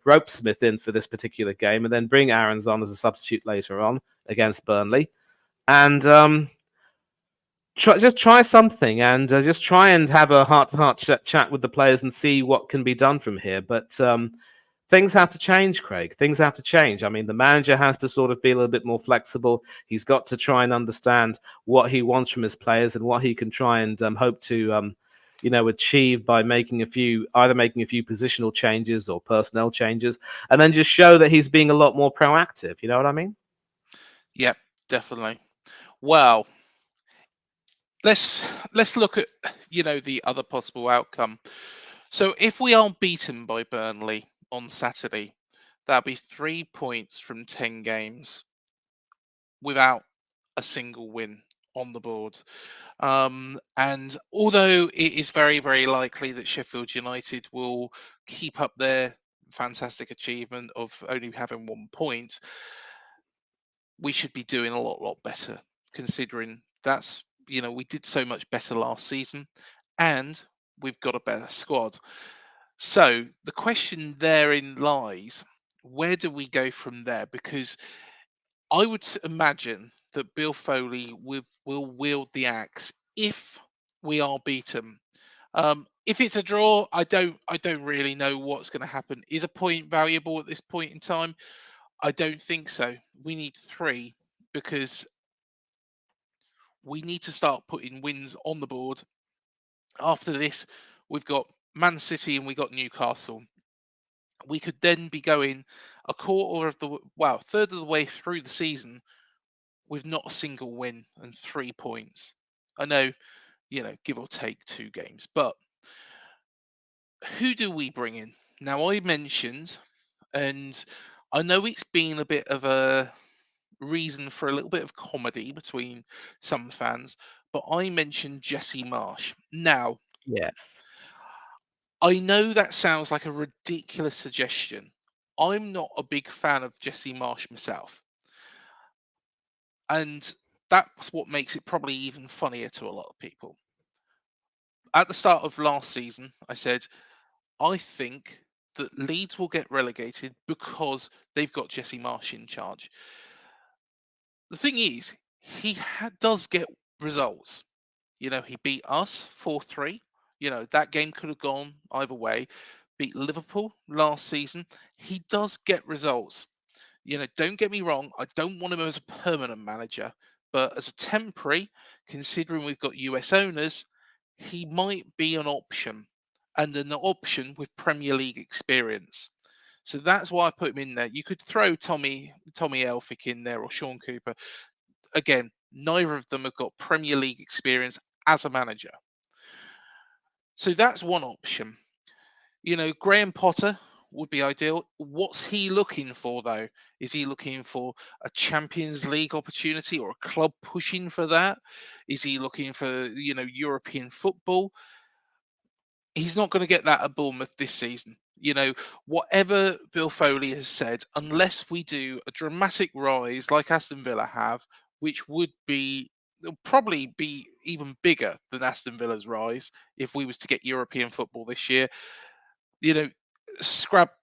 rope Smith in for this particular game, and then bring Aaron's on as a substitute later on against Burnley, and try something, and just try and have a heart-to-heart chat with the players and see what can be done from here. But things have to change, Craig. Things have to change. I mean, the manager has to sort of be a little bit more flexible. He's got to try and understand what he wants from his players and what he can try and hope to achieve by making either making a few positional changes or personnel changes, and then just show that he's being a lot more proactive. You know what I mean? Yeah, definitely. Well, let's look at the other possible outcome. So if we are beaten by Burnley on Saturday, that'll be 3 points from 10 games without a single win on the board. And although it is very, very likely that Sheffield United will keep up their fantastic achievement of only having 1 point, we should be doing a lot better, considering we did so much better last season and we've got a better squad. So the question therein lies, where do we go from there? Because I would imagine that Bill Foley will wield the axe if we are beaten. If it's a draw, I don't really know what's going to happen. Is a point valuable at this point in time? I don't think so. We need 3 because we need to start putting wins on the board. After this, we've got Man City and we got Newcastle. We could then be going a quarter of third of the way through the season with not a single win and 3 points. I know, give or take 2 games, but who do we bring in? Now, I mentioned, and I know it's been a bit of a reason for a little bit of comedy between some fans, but I mentioned Jesse Marsh. Now, Yes. I know that sounds like a ridiculous suggestion. I'm not a big fan of Jesse Marsh myself. And that's what makes it probably even funnier to a lot of people. At the start of last season, I said, I think that Leeds will get relegated because they've got Jesse Marsh in charge. The thing is, does get results. He beat us 4-3. That game could have gone either way. Beat Liverpool last season. He does get results. Don't get me wrong, I don't want him as a permanent manager, but as a temporary, considering we've got US owners, he might be an option and an option with Premier League experience. So that's why I put him in there. You could throw Tommy Elphick in there or Sean Cooper. Again, neither of them have got Premier League experience as a manager. So that's one option. Graham Potter would be ideal. What's he looking for, though? Is he looking for a Champions League opportunity or a club pushing for that? Is he looking for, European football? He's not going to get that at Bournemouth this season. Whatever Bill Foley has said, unless we do a dramatic rise like Aston Villa have, which would be it'll probably be even bigger than Aston Villa's rise if we was to get European football this year. You know, scrap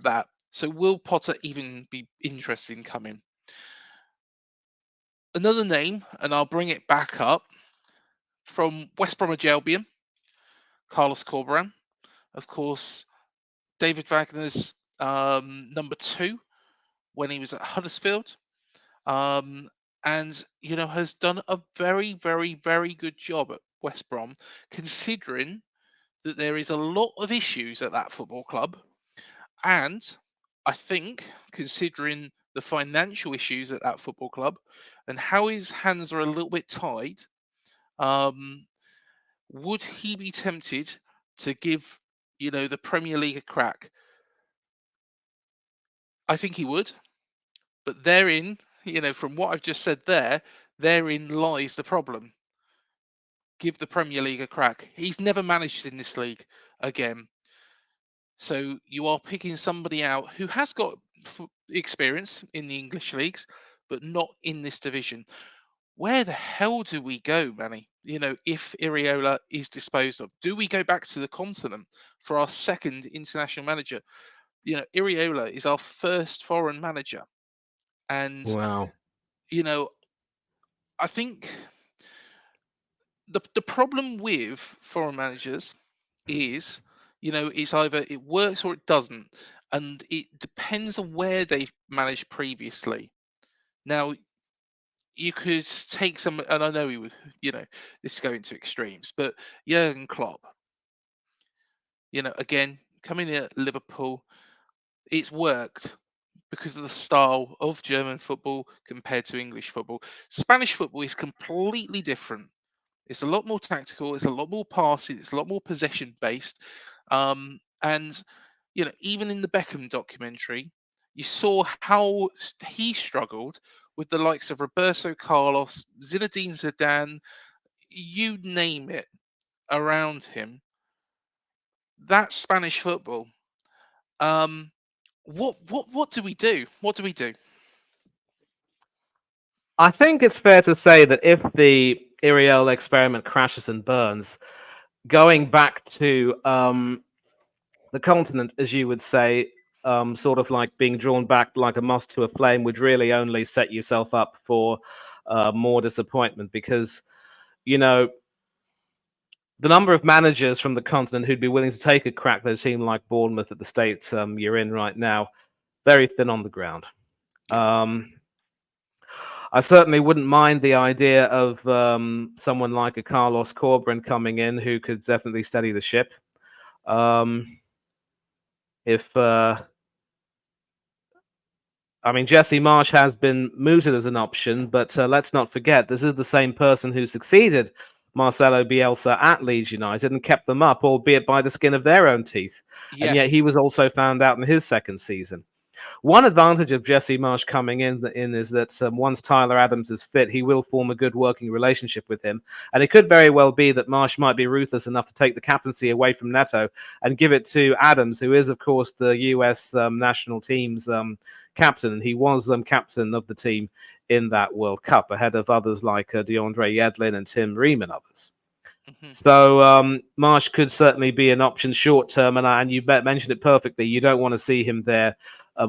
that. So will Potter even be interested in coming? Another name, and I'll bring it back up from West Bromwich Albion, Carlos Corberán. Of course, David Wagner's number 2 when he was at Huddersfield, um, and has done a very, very, very good job at West Brom, considering that there is a lot of issues at that football club. And I think, considering the financial issues at that football club and how his hands are a little bit tied, um, would he be tempted to give the Premier League a crack? I think he would, but therein, from what I've just said therein lies the problem. Give the Premier League a crack. He's never managed in this league again. So you are picking somebody out who has got experience in the English leagues, but not in this division. Where the hell do we go, Manny? If Iraola is disposed of, do we go back to the continent for our second international manager? Iraola is our first foreign manager, and Wow. you know, I think the problem with foreign managers is, it's either it works or it doesn't, and it depends on where they've managed previously. Now, you could take some, and I know he would, this is going to extremes, but Jurgen Klopp, again, coming in at Liverpool, it's worked because of the style of German football compared to English football. Spanish football is completely different. It's a lot more tactical. It's a lot more passing. It's a lot more possession based. And even in the Beckham documentary, you saw how he struggled with the likes of Roberto Carlos, Zinedine Zidane, you name it, around him. That's Spanish football. Um, what do we do? What do we do? I think it's fair to say that if the Iriel experiment crashes and burns, going back to the continent, as you would say, sort of like being drawn back like a moth to a flame, would really only set yourself up for more disappointment because, you know, the number of managers from the continent who'd be willing to take a crack at a team like Bournemouth at the state you're in right now, very thin on the ground. Yeah. I certainly wouldn't mind the idea of someone like a Carlos Corberan coming in who could definitely steady the ship. If I mean, Jesse Marsh has been mooted as an option, but let's not forget this is the same person who succeeded Marcelo Bielsa at Leeds United and kept them up, albeit by the skin of their own teeth. And Yeah. yet he was also found out in his second season. One advantage of Jesse Marsh coming in is that once Tyler Adams is fit, he will form a good working relationship with him. And it could very well be that Marsh might be ruthless enough to take the captaincy away from Neto and give it to Adams, who is, of course, the US national team's captain. And he was captain of the team in that World Cup, ahead of others like DeAndre Yedlin and Tim Ream and others. Hmm. So Marsh could certainly be an option short term, and you mentioned it perfectly. You don't want to see him there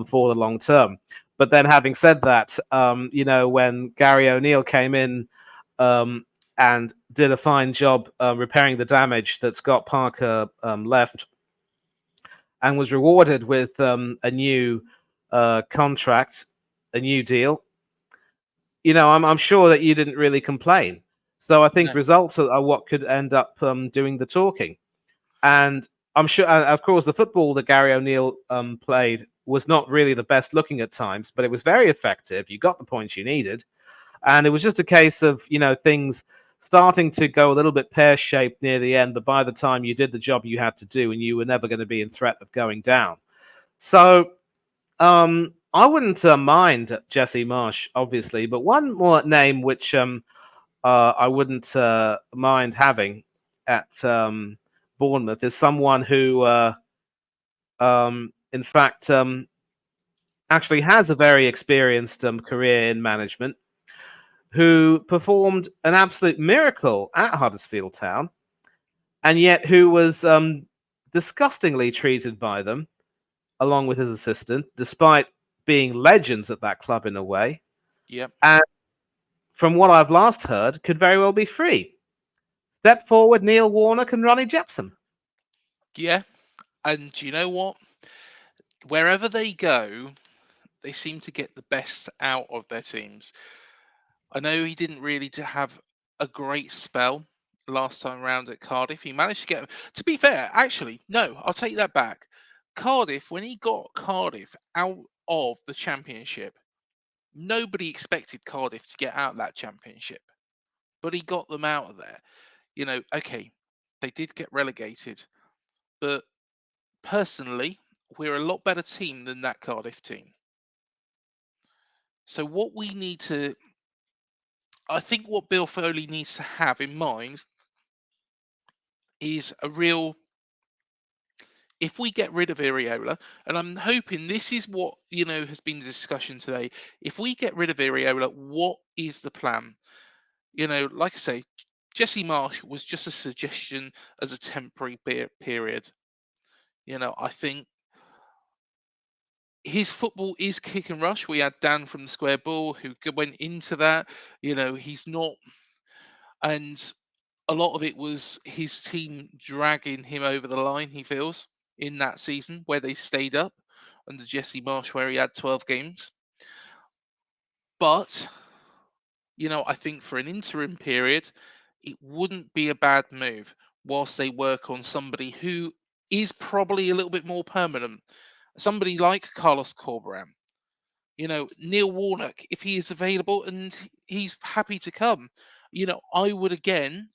for the long term. But then, having said that, when Gary O'Neill came in and did a fine job repairing the damage that Scott Parker left, and was rewarded with a new contract, a new deal, I'm sure that you didn't really complain. So I think No. results are what could end up doing the talking. And I'm sure, of course, the football that Gary O'Neill played was not really the best looking at times, but it was very effective. You got the points you needed. And it was just a case of, things starting to go a little bit pear shaped near the end. But by the time you did the job you had to do, and you were never going to be in threat of going down. So I wouldn't mind Jesse Marsh, obviously, but one more name which I wouldn't mind having at Bournemouth is someone who, in fact, actually has a very experienced career in management, who performed an absolute miracle at Huddersfield Town, and yet who was disgustingly treated by them, along with his assistant, despite being legends at that club in a way. Yep. And from what I've last heard, could very well be free. Step forward, Neil Warnock and Ronnie Jepson. Yeah. And you know what? Wherever they go, they seem to get the best out of their teams. I know he didn't really have a great spell last time round at Cardiff. He managed to get. To be fair, actually, no, I'll take that back. Cardiff, when he got Cardiff out of the Championship, nobody expected Cardiff to get out of that Championship, but he got them out of there. Okay, they did get relegated, but personally, we're a lot better team than that Cardiff team. So what we need to, I think what Bill Foley needs to have in mind is a real, if we get rid of Iraola, and I'm hoping this is what, has been the discussion today. If we get rid of Iraola, what is the plan? Like I say, Jesse Marsh was just a suggestion as a temporary period. I think his football is kick and rush. We had Dan from the Square Ball who went into that. He's not, and a lot of it was his team dragging him over the line, he feels, in that season where they stayed up under Jesse Marsh, where he had 12 games. But, I think for an interim period, it wouldn't be a bad move whilst they work on somebody who is probably a little bit more permanent. Somebody like Carlos Corberán, Neil Warnock, if he is available and he's happy to come, I would again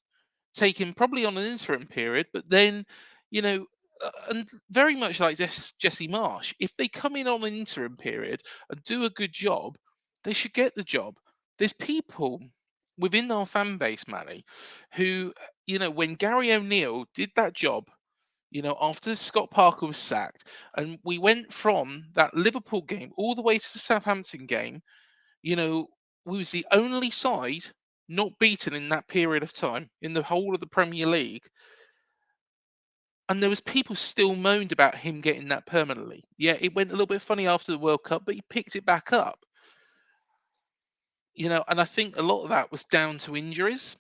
take him probably on an interim period, but then, and very much like Jesse Marsh, if they come in on an interim period and do a good job, they should get the job. There's people within our fan base, Manny, who, when Gary O'Neill did that job, after Scott Parker was sacked, and we went from that Liverpool game all the way to the Southampton game, we was the only side not beaten in that period of time in the whole of the Premier League. And there was people still moaned about him getting that permanently. Yeah, it went a little bit funny after the World Cup, but he picked it back up. And I think a lot of that was down to injuries.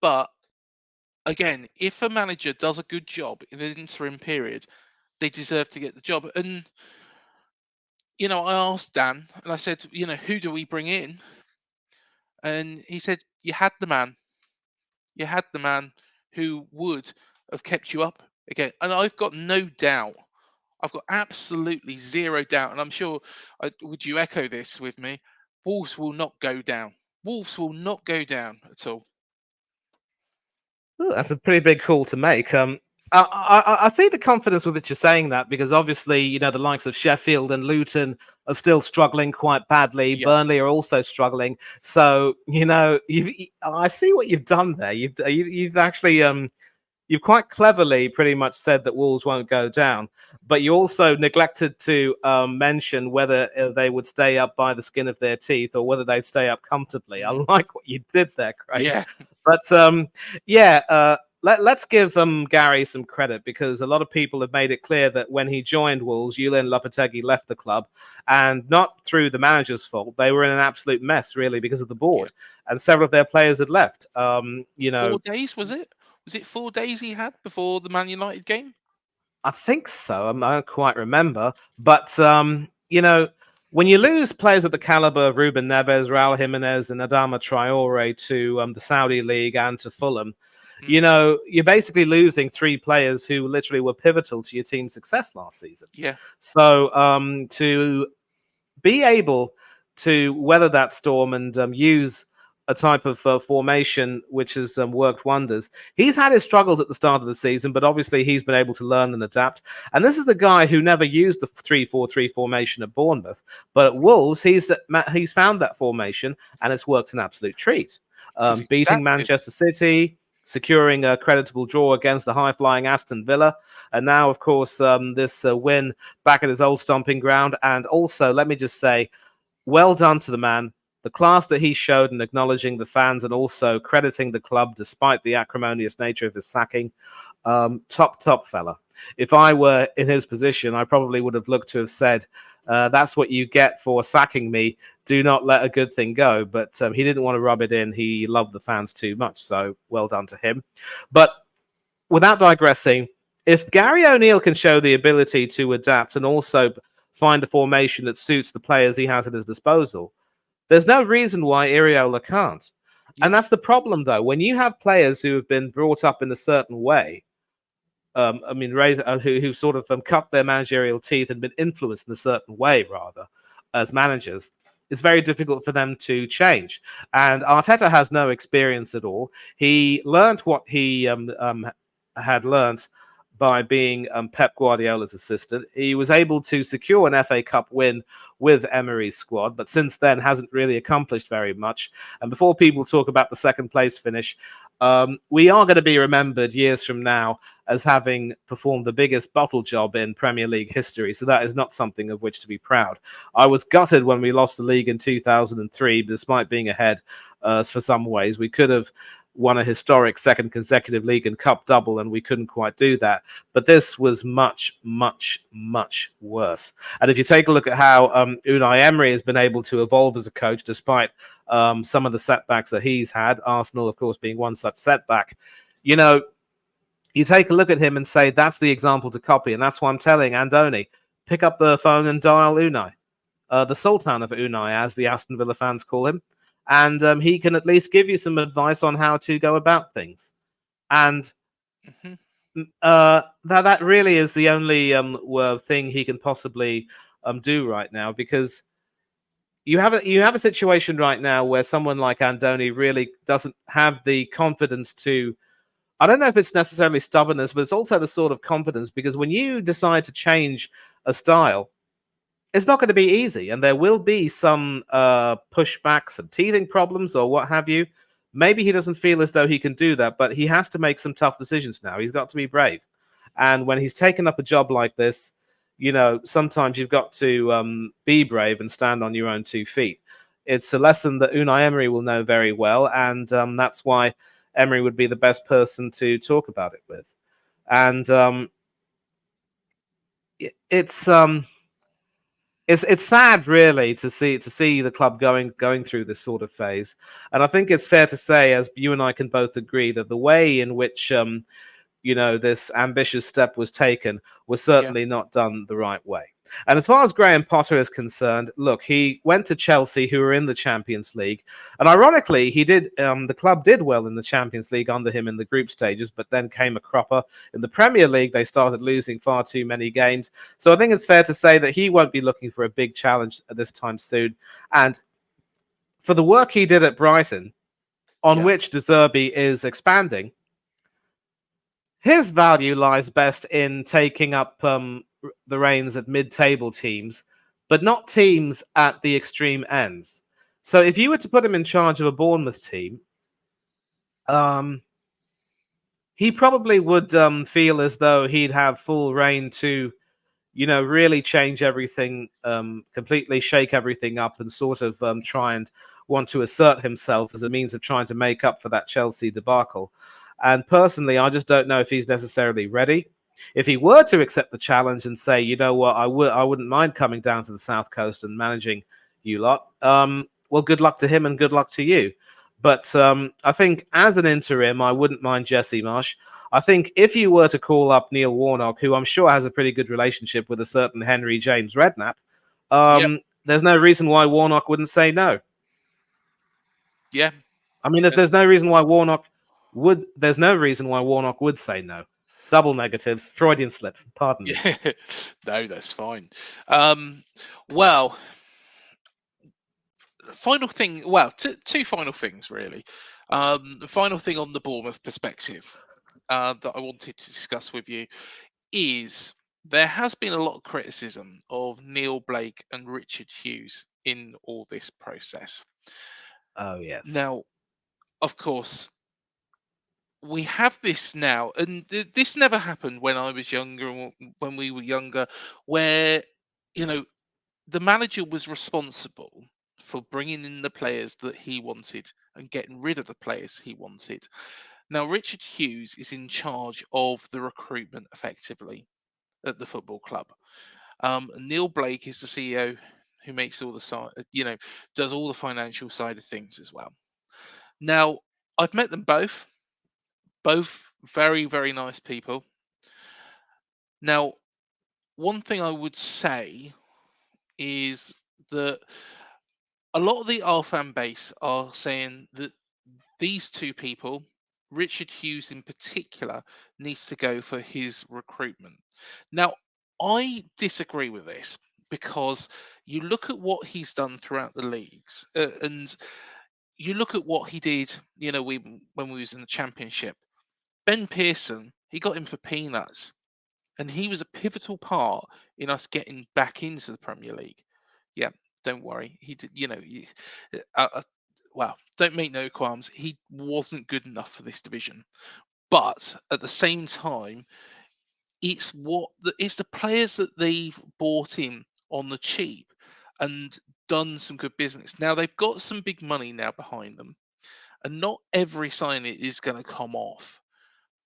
But again, if a manager does a good job in an interim period, they deserve to get the job. And, I asked Dan and I said, who do we bring in? And he said, you had the man. You had the man who would have kept you up again. And I've got no doubt. I've got absolutely zero doubt. And I'm sure, would you echo this with me? Wolves will not go down. Wolves will not go down at all. Ooh, that's a pretty big call to make. I see the confidence with which you're saying that, because obviously, the likes of Sheffield and Luton are still struggling quite badly. Yeah. Burnley are also struggling. So, I see what you've done there. You've actually you've quite cleverly pretty much said that Wolves won't go down, but you also neglected to mention whether they would stay up by the skin of their teeth or whether they'd stay up comfortably. I like what you did there, Craig. Yeah. But let's give Gary some credit, because a lot of people have made it clear that when he joined Wolves, Julian Lopetegui left the club, and not through the manager's fault. They were in an absolute mess, really, because of the board, and several of their players had left. 4 days, was it? Was it 4 days he had before the Man United game? I think so. I don't quite remember. But, when you lose players of the caliber of Ruben Neves, Raul Jimenez, and Adama Traore to the Saudi League and to Fulham, you're basically losing 3 players who literally were pivotal to your team's success last season. Yeah. So to be able to weather that storm and use a type of formation which has worked wonders. He's had his struggles at the start of the season, but obviously he's been able to learn and adapt. And this is the guy who never used the 3-4-3 formation at Bournemouth, but at Wolves, he's found that formation, and it's worked an absolute treat. Beating Manchester City, securing a creditable draw against the high-flying Aston Villa, and now, of course, this win back at his old stomping ground. And also, let me just say, well done to the man. The class that he showed in acknowledging the fans and also crediting the club despite the acrimonious nature of his sacking. Top fella. If I were in his position, I probably would have looked to have said, that's what you get for sacking me. Do not let a good thing go. But he didn't want to rub it in. He loved the fans too much. So well done to him. But without digressing, if Gary O'Neill can show the ability to adapt and also find a formation that suits the players he has at his disposal, there's no reason why Iraola can't. Yeah. And that's the problem, though. When you have players who have been brought up in a certain way, who sort of cut their managerial teeth and been influenced in a certain way, rather, as managers, it's very difficult for them to change. And Arteta has no experience at all. He learned what he had learned by being Pep Guardiola's assistant. He was able to secure an FA Cup win with Emery's squad, but since then hasn't really accomplished very much. And before people talk about the second place finish, we are going to be remembered years from now as having performed the biggest bottle job in Premier League history. So that is not something of which to be proud. I was gutted when we lost the league in 2003, despite being ahead for some ways. We could have won a historic second consecutive league and cup double, and we couldn't quite do that. But this was much, much, much worse. And if you take a look at how Unai Emery has been able to evolve as a coach, despite some of the setbacks that he's had, Arsenal, of course, being one such setback, you know, you take a look at him and say, that's the example to copy. And that's why I'm telling Andoni, pick up the phone and dial Unai, the Sultan of Unai, as the Aston Villa fans call him. And he can at least give you some advice on how to go about things. And that really is the only thing he can possibly do right now, because you have a situation right now where someone like Andoni really doesn't have the confidence to. I don't know if it's necessarily stubbornness, but it's also the sort of confidence, because when you decide to change a style, it's not going to be easy, and there will be some pushback, some teething problems, or what have you. Maybe he doesn't feel as though he can do that, but he has to make some tough decisions now. He's got to be brave. And when he's taken up a job like this, you know, sometimes you've got to be brave and stand on your own 2 feet. It's a lesson that Unai Emery will know very well, and that's why Emery would be the best person to talk about it with. And it's sad, really, to see the club going through this sort of phase. And I think it's fair to say, as you and I can both agree, that the way in which this ambitious step was taken was certainly not done the right way. And as far as Graham Potter is concerned, look, he went to Chelsea, who were in the Champions League. And ironically, the club did well in the Champions League under him in the group stages, but then came a cropper. In the Premier League, they started losing far too many games. So I think it's fair to say that he won't be looking for a big challenge at this time soon. And for the work he did at Brighton, on which De Zerbi is expanding, his value lies best in taking up the reins at mid-table teams, but not teams at the extreme ends. So if you were to put him in charge of a Bournemouth team, he probably would feel as though he'd have full reign to, really change everything, completely shake everything up, and sort of try and want to assert himself as a means of trying to make up for that Chelsea debacle. And personally, I just don't know if he's necessarily ready. If he were to accept the challenge and say, you know what, I wouldn't mind coming down to the South Coast and managing you lot, well, good luck to him and good luck to you. But I think as an interim, I wouldn't mind Jesse Marsh. I think if you were to call up Neil Warnock, who I'm sure has a pretty good relationship with a certain Henry James Redknapp, there's no reason why Warnock wouldn't say no. Yeah. I mean, there's no reason why Warnock would. There's no reason why Warnock would say no. Double negatives, Freudian slip. Pardon me. No, that's fine. Well, final thing. Well, two final things really. The final thing on the Bournemouth perspective that I wanted to discuss with you is there has been a lot of criticism of Neil Blake and Richard Hughes in all this process. Oh, yes. Now, of course, we have this now, and this never happened when I was younger, when we were younger, where, the manager was responsible for bringing in the players that he wanted and getting rid of the players he wanted. Now, Richard Hughes is in charge of the recruitment effectively at the football club. Neil Blake is the CEO who makes all the does all the financial side of things as well. Now, I've met them both very, very nice people. Now, one thing I would say is that a lot of the R fan base are saying that these two people, Richard Hughes in particular, needs to go for his recruitment. Now, I disagree with this because you look at what he's done throughout the leagues, and you look at what he did, when we was in the Championship. Ben Pearson, he got him for peanuts. and he was a pivotal part in us getting back into the Premier League. Yeah, don't worry. He did, well, don't make no qualms. He wasn't good enough for this division, but at the same time, it's the players that they've bought in on the cheap and done some good business. Now they've got some big money now behind them, and not every sign is going to come off.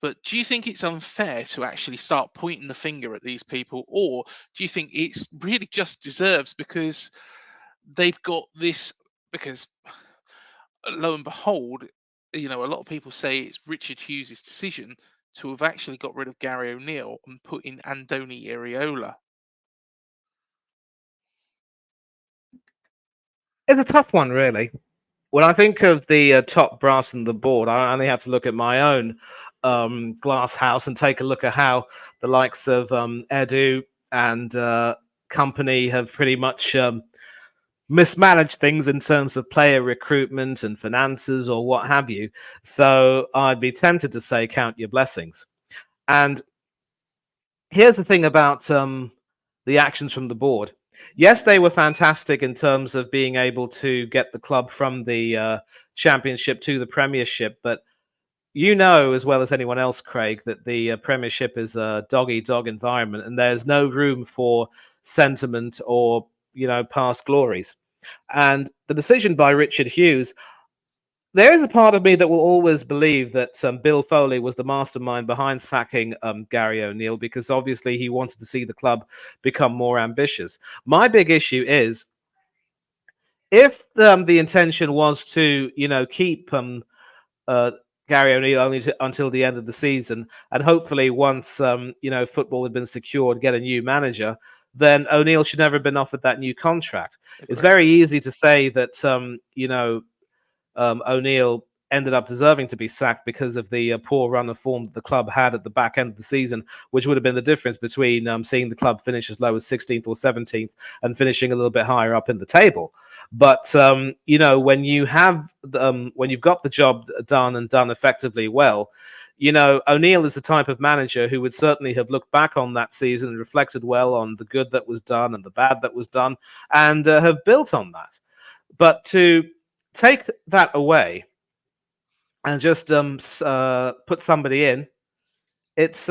But do you think it's unfair to actually start pointing the finger at these people, or do you think it's really just deserves because they've got this? Because lo and behold, a lot of people say it's Richard Hughes' decision to have actually got rid of Gary O'Neill and put in Andoni Iraola. It's a tough one, really. When I think of the top brass on the board, I only have to look at my own glass house and take a look at how the likes of Edu and company have pretty much mismanaged things in terms of player recruitment and finances or what have you. So I'd be tempted to say count your blessings. And here's the thing about the actions from the board. Yes, they were fantastic in terms of being able to get the club from the championship to the premiership, but you know as well as anyone else, Craig, that the premiership is a dog-eat-dog environment, and there's no room for sentiment or past glories. And the decision by Richard Hughes, there is a part of me that will always believe that Bill Foley was the mastermind behind sacking Gary O'Neill, because obviously he wanted to see the club become more ambitious. My big issue is if the intention was to, keep Gary O'Neill only until the end of the season, and hopefully once football had been secured, get a new manager, then O'Neill should never have been offered that new contract. Agreed. It's very easy to say that O'Neill ended up deserving to be sacked because of the poor run of form that the club had at the back end of the season, which would have been the difference between seeing the club finish as low as 16th or 17th and finishing a little bit higher up in the table. But when you've got the job done and done effectively well, O'Neill is the type of manager who would certainly have looked back on that season and reflected well on the good that was done and the bad that was done, and have built on that. But to take that away and just put somebody in, it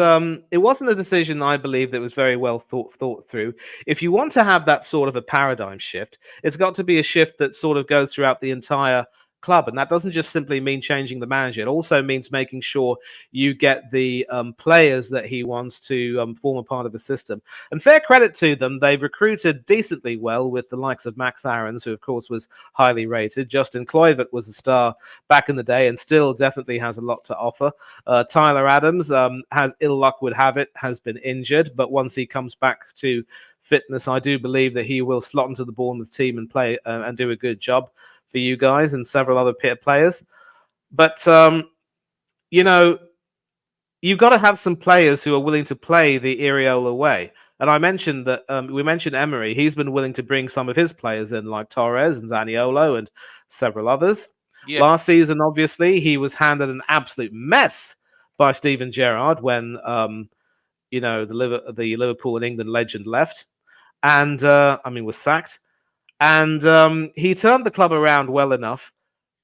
wasn't a decision, I believe, that was very well thought through. If you want to have that sort of a paradigm shift, it's got to be a shift that sort of goes throughout the entire club, and that doesn't just simply mean changing the manager. It also means making sure you get the players that he wants to form a part of the system. And fair credit to them, they've recruited decently well with the likes of Max Aarons, who of course was highly rated. Justin Kluivert was a star back in the day and still definitely has a lot to offer. Tyler Adams, has ill luck would have it, has been injured, but once he comes back to fitness, I do believe that he will slot into the Bournemouth team and play and do a good job for you guys and several other players. But you've got to have some players who are willing to play the Iraola way. And I mentioned that we mentioned Emery. He's been willing to bring some of his players in, like Torres and Zaniolo and several others. Yeah. Last season, obviously, he was handed an absolute mess by Steven Gerrard when the Liverpool and England legend left, and was sacked. And he turned the club around well enough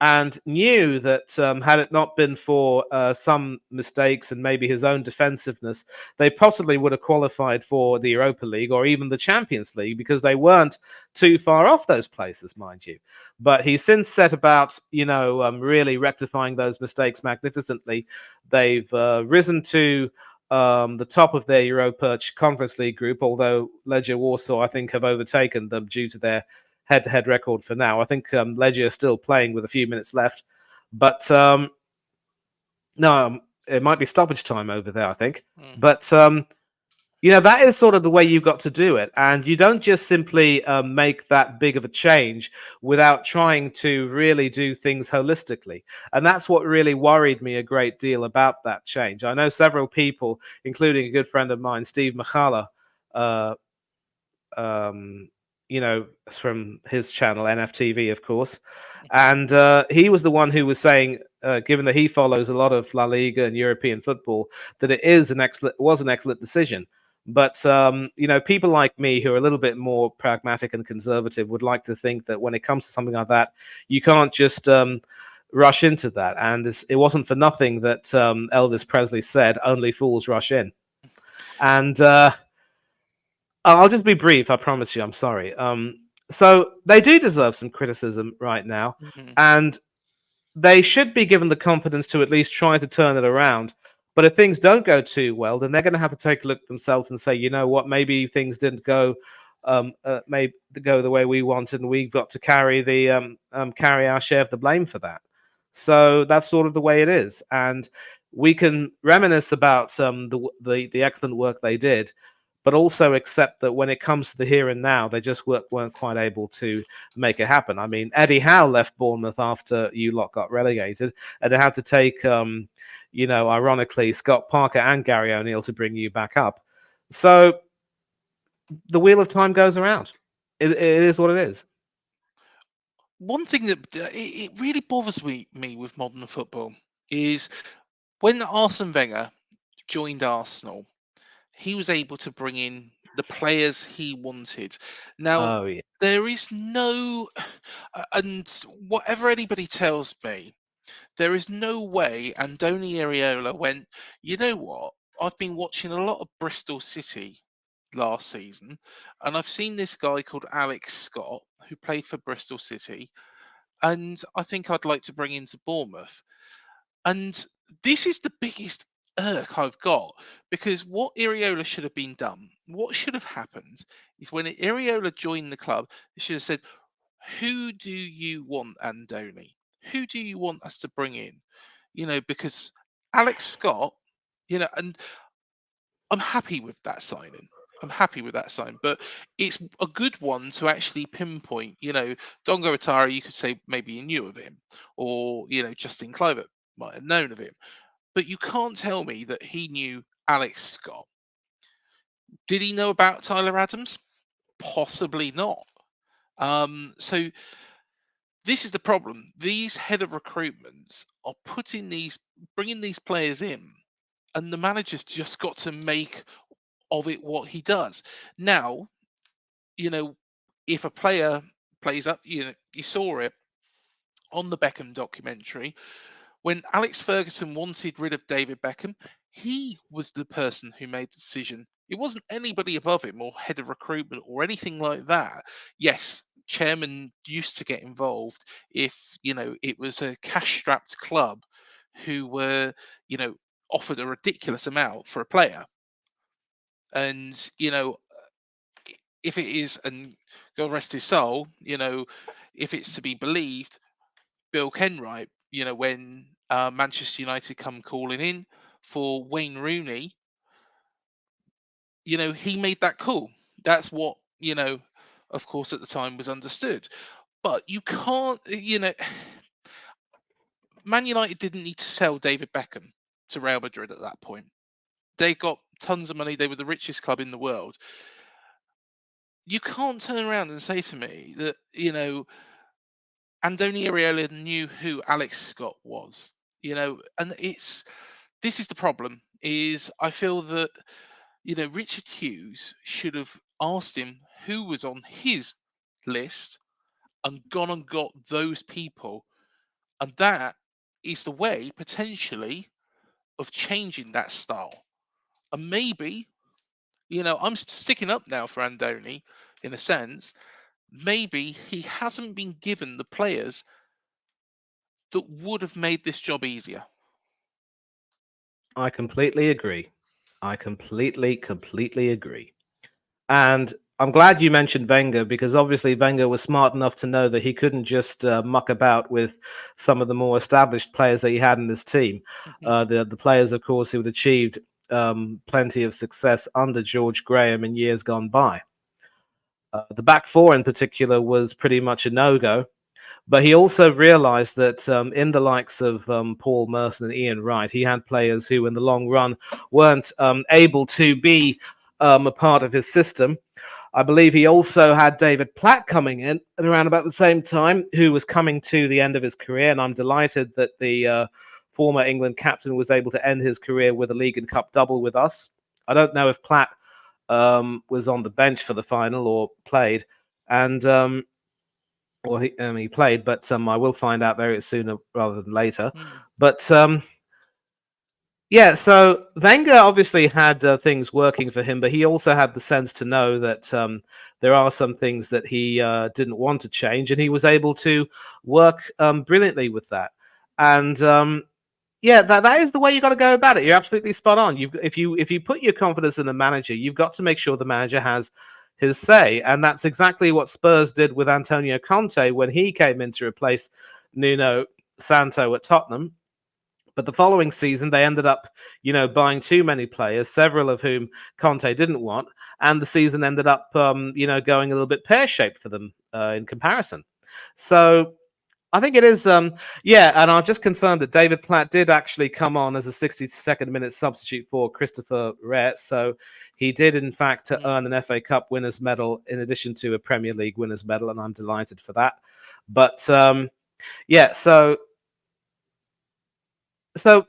and knew that had it not been for some mistakes and maybe his own defensiveness, they possibly would have qualified for the Europa League or even the Champions League, because they weren't too far off those places, mind you. But he's since set about, really rectifying those mistakes magnificently. They've risen to the top of their Europa Conference League group, although Legia Warsaw, I think, have overtaken them due to their head-to-head record for now. I think Legia are still playing with a few minutes left, but no, it might be stoppage time over there, I think. But that is sort of the way you've got to do it, and you don't just simply make that big of a change without trying to really do things holistically. And that's what really worried me a great deal about that change. I know several people, including a good friend of mine, Steve Machala, from his channel, NFTV, of course. And he was the one who was saying, given that he follows a lot of La Liga and European football, that it was an excellent decision. But people like me who are a little bit more pragmatic and conservative would like to think that when it comes to something like that, you can't just rush into that. And it wasn't for nothing that Elvis Presley said, "Only fools rush in." And I'll just be brief. I promise you. I'm sorry. So they do deserve some criticism right now, Mhm. and they should be given the confidence to at least try to turn it around. But if things don't go too well, then they're going to have to take a look at themselves and say, you know what, maybe things didn't go, maybe go the way we wanted, and we've got to carry our share of the blame for that. So that's sort of the way it is, and we can reminisce about the excellent work they did, but also accept that when it comes to the here and now, they just weren't quite able to make it happen. I mean, Eddie Howe left Bournemouth after you lot got relegated, and they had to take, ironically, Scott Parker and Gary O'Neill to bring you back up. So the wheel of time goes around. It is what it is. One thing that it really bothers me with modern football is when Arsene Wenger joined Arsenal, he was able to bring in the players he wanted. Now, Oh yeah, there is no, and whatever anybody tells me, there is no way Andoni Iraola went, you know what? I've been watching a lot of Bristol City last season, and I've seen this guy called Alex Scott who played for Bristol City, and I think I'd like to bring him to Bournemouth. And this is the biggest irk I've got because what Iriola should have been done, what should have happened is when Iriola joined the club, he should have said, who do you want, Andoni? Who do you want us to bring in? Because Alex Scott, and I'm happy with that signing. I'm happy with that sign, but it's a good one to actually pinpoint. Dongo Atari, you could say maybe you knew of him, or Justin Kluivert might have known of him, but you can't tell me that he knew Alex Scott. Did he know about Tyler Adams? Possibly not. So this is the problem. These head of recruitments are bringing these players in, and the manager's just got to make of it what he does. Now, you know, if a player plays up, you saw it on the Beckham documentary when Alex Ferguson wanted rid of David Beckham. He was the person who made the decision. It wasn't anybody above him or head of recruitment or anything like that. Yes, chairman used to get involved if it was a cash-strapped club who were offered a ridiculous amount for a player, and if it is, and God rest his soul, if it's to be believed, Bill Kenwright, when Manchester United come calling in for Wayne Rooney, he made that call. That's what, of course, at the time was understood. But you can't, Man United didn't need to sell David Beckham to Real Madrid at that point. They got tons of money. They were the richest club in the world. You can't turn around and say to me that, Andoni Iraola knew who Alex Scott was, and this is the problem. Is I feel that Richard Hughes should have asked him who was on his list and gone and got those people, and that is the way potentially of changing that style. And maybe I'm sticking up now for Andoni in a sense. Maybe he hasn't been given the players that would have made this job easier. I completely agree. I completely agree. And I'm glad you mentioned Wenger because obviously Wenger was smart enough to know that he couldn't just muck about with some of the more established players that he had in his team. Mhm. The players, of course, who had achieved plenty of success under George Graham in years gone by. The back four in particular was pretty much a no-go. But he also realized that in the likes of Paul Merson and Ian Wright, he had players who, in the long run, weren't able to be a part of his system. I believe he also had David Platt coming in at around about the same time, who was coming to the end of his career. And I'm delighted that the former England captain was able to end his career with a League and Cup double with us. I don't know if Platt was on the bench for the final or played, and or he played, but I will find out very sooner rather than later. Mm. But yeah, so Wenger obviously had things working for him, but he also had the sense to know that there are some things that he didn't want to change, and he was able to work brilliantly with that. And yeah, that is the way you got to go about it. You're absolutely spot on. If you put your confidence in the manager, you've got to make sure the manager has his say, and that's exactly what Spurs did with Antonio Conte when he came in to replace Nuno Santo at Tottenham. But the following season, they ended up, buying too many players, several of whom Conte didn't want, and the season ended up, going a little bit pear-shaped for them in comparison. So I think it is, yeah, and I'll just confirm that David Platt did actually come on as a 62nd minute substitute for Christopher Rhett. So he did, in fact, earn an FA Cup winners' medal in addition to a Premier League winners' medal, and I'm delighted for that. But yeah, so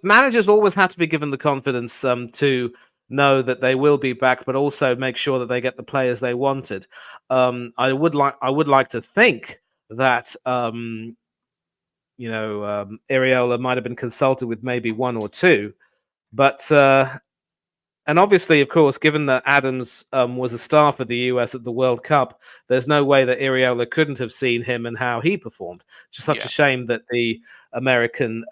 managers always have to be given the confidence to know that they will be back, but also make sure that they get the players they wanted. I would like to think that Iraola might have been consulted with maybe one or two, but and obviously, of course, given that Adams was a star for the US at the World Cup, there's no way that Iraola couldn't have seen him and how he performed. Just such a shame that the American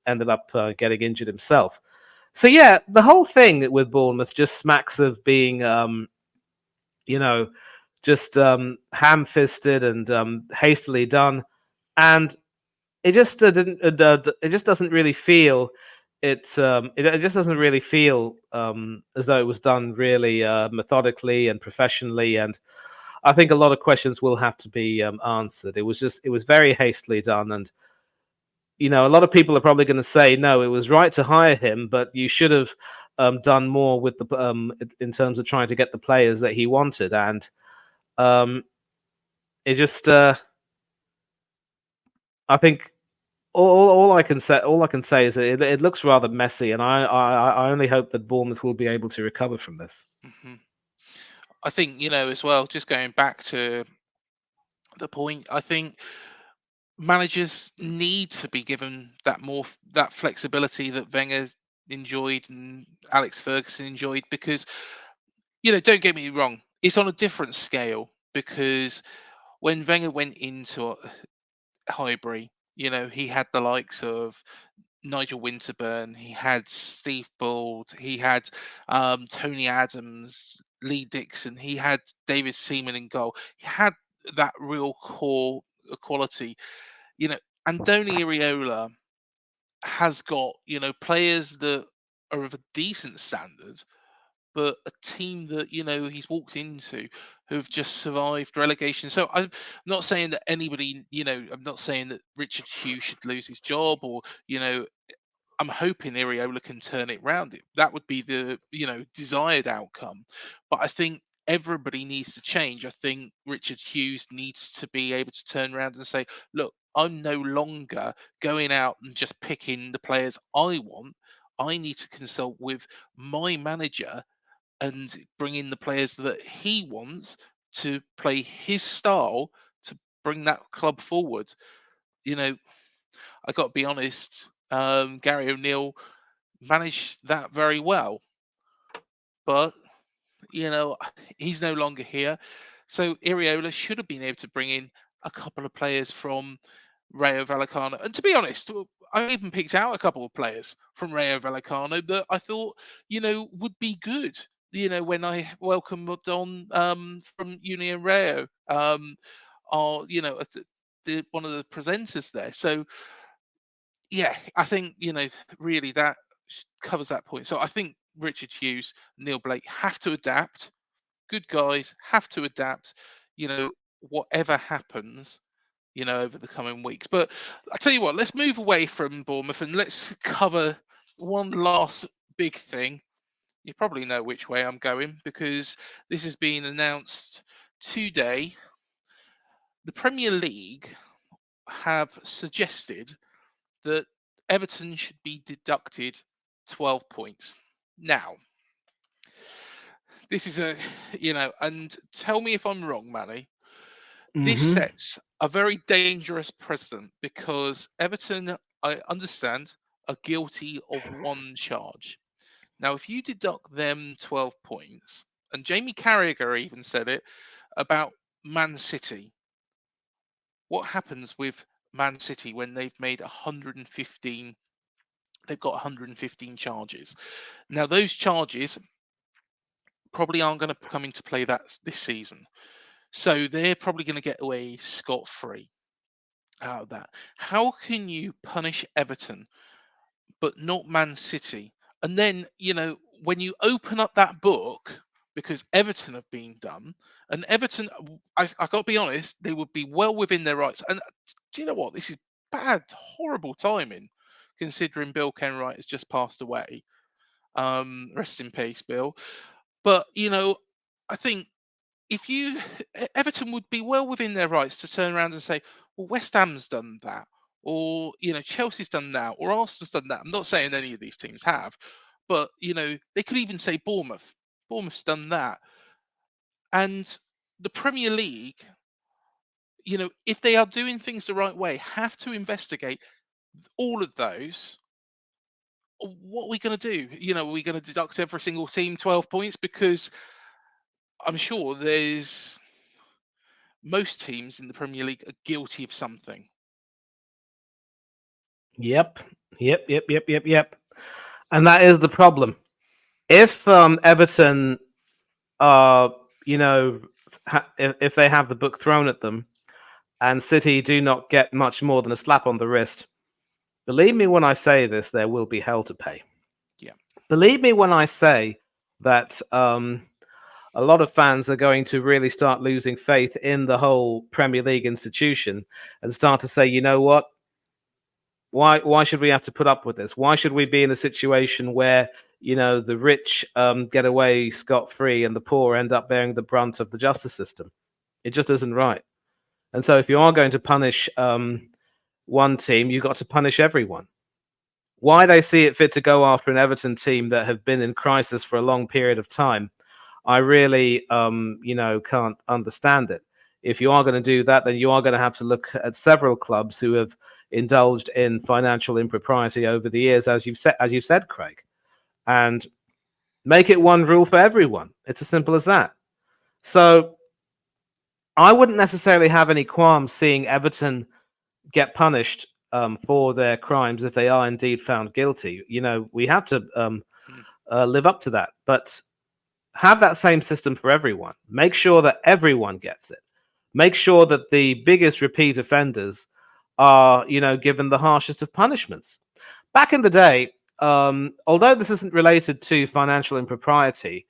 ended up getting injured himself. So yeah, the whole thing with Bournemouth just smacks of being, just ham-fisted and hastily done, and it just didn't. It just doesn't really feel. It just doesn't really feel as though it was done really methodically and professionally. And I think a lot of questions will have to be answered. It was very hastily done, and a lot of people are probably going to say, no, it was right to hire him, but you should have done more with the in terms of trying to get the players that he wanted, and it just. I think all I can say is that it looks rather messy, and I only hope that Bournemouth will be able to recover from this. Mm-hmm. I think, as well, just going back to the point, I think managers need to be given that flexibility that Wenger enjoyed and Alex Ferguson enjoyed, because don't get me wrong, it's on a different scale, because when Wenger went into Highbury, he had the likes of Nigel Winterburn, he had Steve Bald, he had Tony Adams, Lee Dixon, he had David Seaman in goal. He had that real core quality. Andoni Iraola has got, players that are of a decent standard, but a team that, he's walked into who've just survived relegation. So I'm not saying that anybody, I'm not saying that Richard Hughes should lose his job, or, I'm hoping Iraola can turn it round. That would be the desired outcome. But I think everybody needs to change. I think Richard Hughes needs to be able to turn around and say, "Look, I'm no longer going out and just picking the players I want. I need to consult with my manager and bring in the players that he wants to play his style to bring that club forward." You know, I got to be honest. Gary O'Neill managed that very well, but you know he's no longer here. So Iriola should have been able to bring in a couple of players from Rayo Vallecano, and to be honest, I even picked out a couple of players from Rayo Vallecano that I thought would be good. When I welcomed on from Union Rayo, are one of the presenters there. So yeah, I think really that covers that point. So I think Richard Hughes, Neil Blake have to adapt. Good guys have to adapt. Whatever happens, over the coming weeks. But I tell you what, let's move away from Bournemouth and let's cover one last big thing. You probably know which way I'm going, because this has been announced today. The Premier League have suggested that Everton should be deducted 12 points. Now, this is a, and tell me if I'm wrong, Manny. This Hmm. sets a very dangerous precedent because Everton, I understand, are guilty of one charge. Now, if you deduct them 12 points, and Jamie Carragher even said it about Man City, what happens with Man City when they've made 115? They've got 115 charges. Now, those charges probably aren't going to come into play this season. So they're probably going to get away scot free out of that. How can you punish Everton but not Man City? And then, when you open up that book, because Everton have been done, and Everton, I got to be honest, they would be well within their rights. And do you know what? This is bad, horrible timing, considering Bill Kenwright has just passed away. Rest in peace, Bill. But, I think if you Everton would be well within their rights to turn around and say, well, West Ham's done that, or Chelsea's done that, or Arsenal's done that. I'm not saying any of these teams have, but they could even say Bournemouth. Bournemouth's done that, and the Premier League, if they are doing things the right way, have to investigate all of those. What are we going to do? Are we going to deduct every single team 12 points? Because I'm sure there's most teams in the Premier League are guilty of something. Yep. Yep. And that is the problem. If Everton are, if they have the book thrown at them, and City do not get much more than a slap on the wrist, believe me when I say this, there will be hell to pay. Yeah. Believe me when I say that a lot of fans are going to really start losing faith in the whole Premier League institution and start to say, you know what? Why should we have to put up with this? Why should we be in a situation where the rich get away scot-free and the poor end up bearing the brunt of the justice system? It just isn't right. And so if you are going to punish one team, you've got to punish everyone. Why they see it fit to go after an Everton team that have been in crisis for a long period of time, I really can't understand it. If you are going to do that, then you are going to have to look at several clubs who have indulged in financial impropriety over the years, as you've said, Craig, and make it one rule for everyone. It's as simple as that. So I wouldn't necessarily have any qualms seeing Everton get punished for their crimes if they are indeed found guilty. We have to live up to that, but have that same system for everyone. Make sure that everyone gets it. Make sure that the biggest repeat offenders are, given the harshest of punishments. Back in the day, although this isn't related to financial impropriety,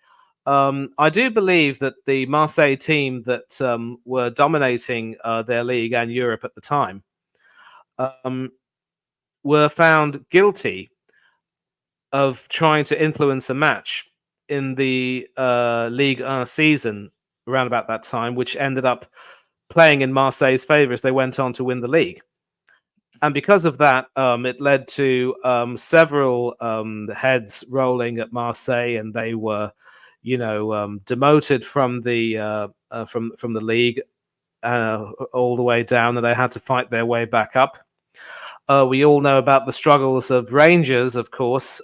I do believe that the Marseille team that were dominating their league and Europe at the time were found guilty of trying to influence a match in the Ligue 1 season around about that time, which ended up playing in Marseille's favour as they went on to win the league. And because of that, it led to several heads rolling at Marseille, and they were, demoted from the from the league all the way down, and they had to fight their way back up. We all know about the struggles of Rangers, of course.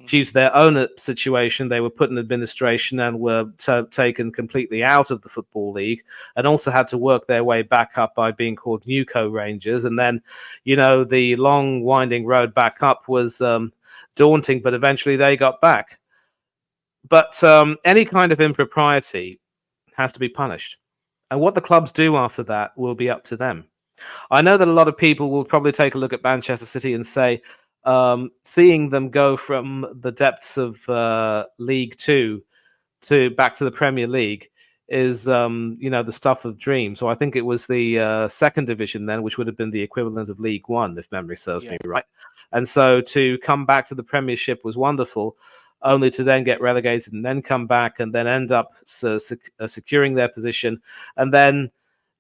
Due to their own situation, they were put in administration and were taken completely out of the Football League, and also had to work their way back up by being called Newco Rangers. And then, the long, winding road back up was daunting, but eventually they got back. But any kind of impropriety has to be punished. And what the clubs do after that will be up to them. I know that a lot of people will probably take a look at Manchester City and say, seeing them go from the depths of League Two to back to the Premier League is, the stuff of dreams. So I think it was the second division then, which would have been the equivalent of League One, if memory serves me right. And so to come back to the Premiership was wonderful, only to then get relegated and then come back and then end up securing their position. And then,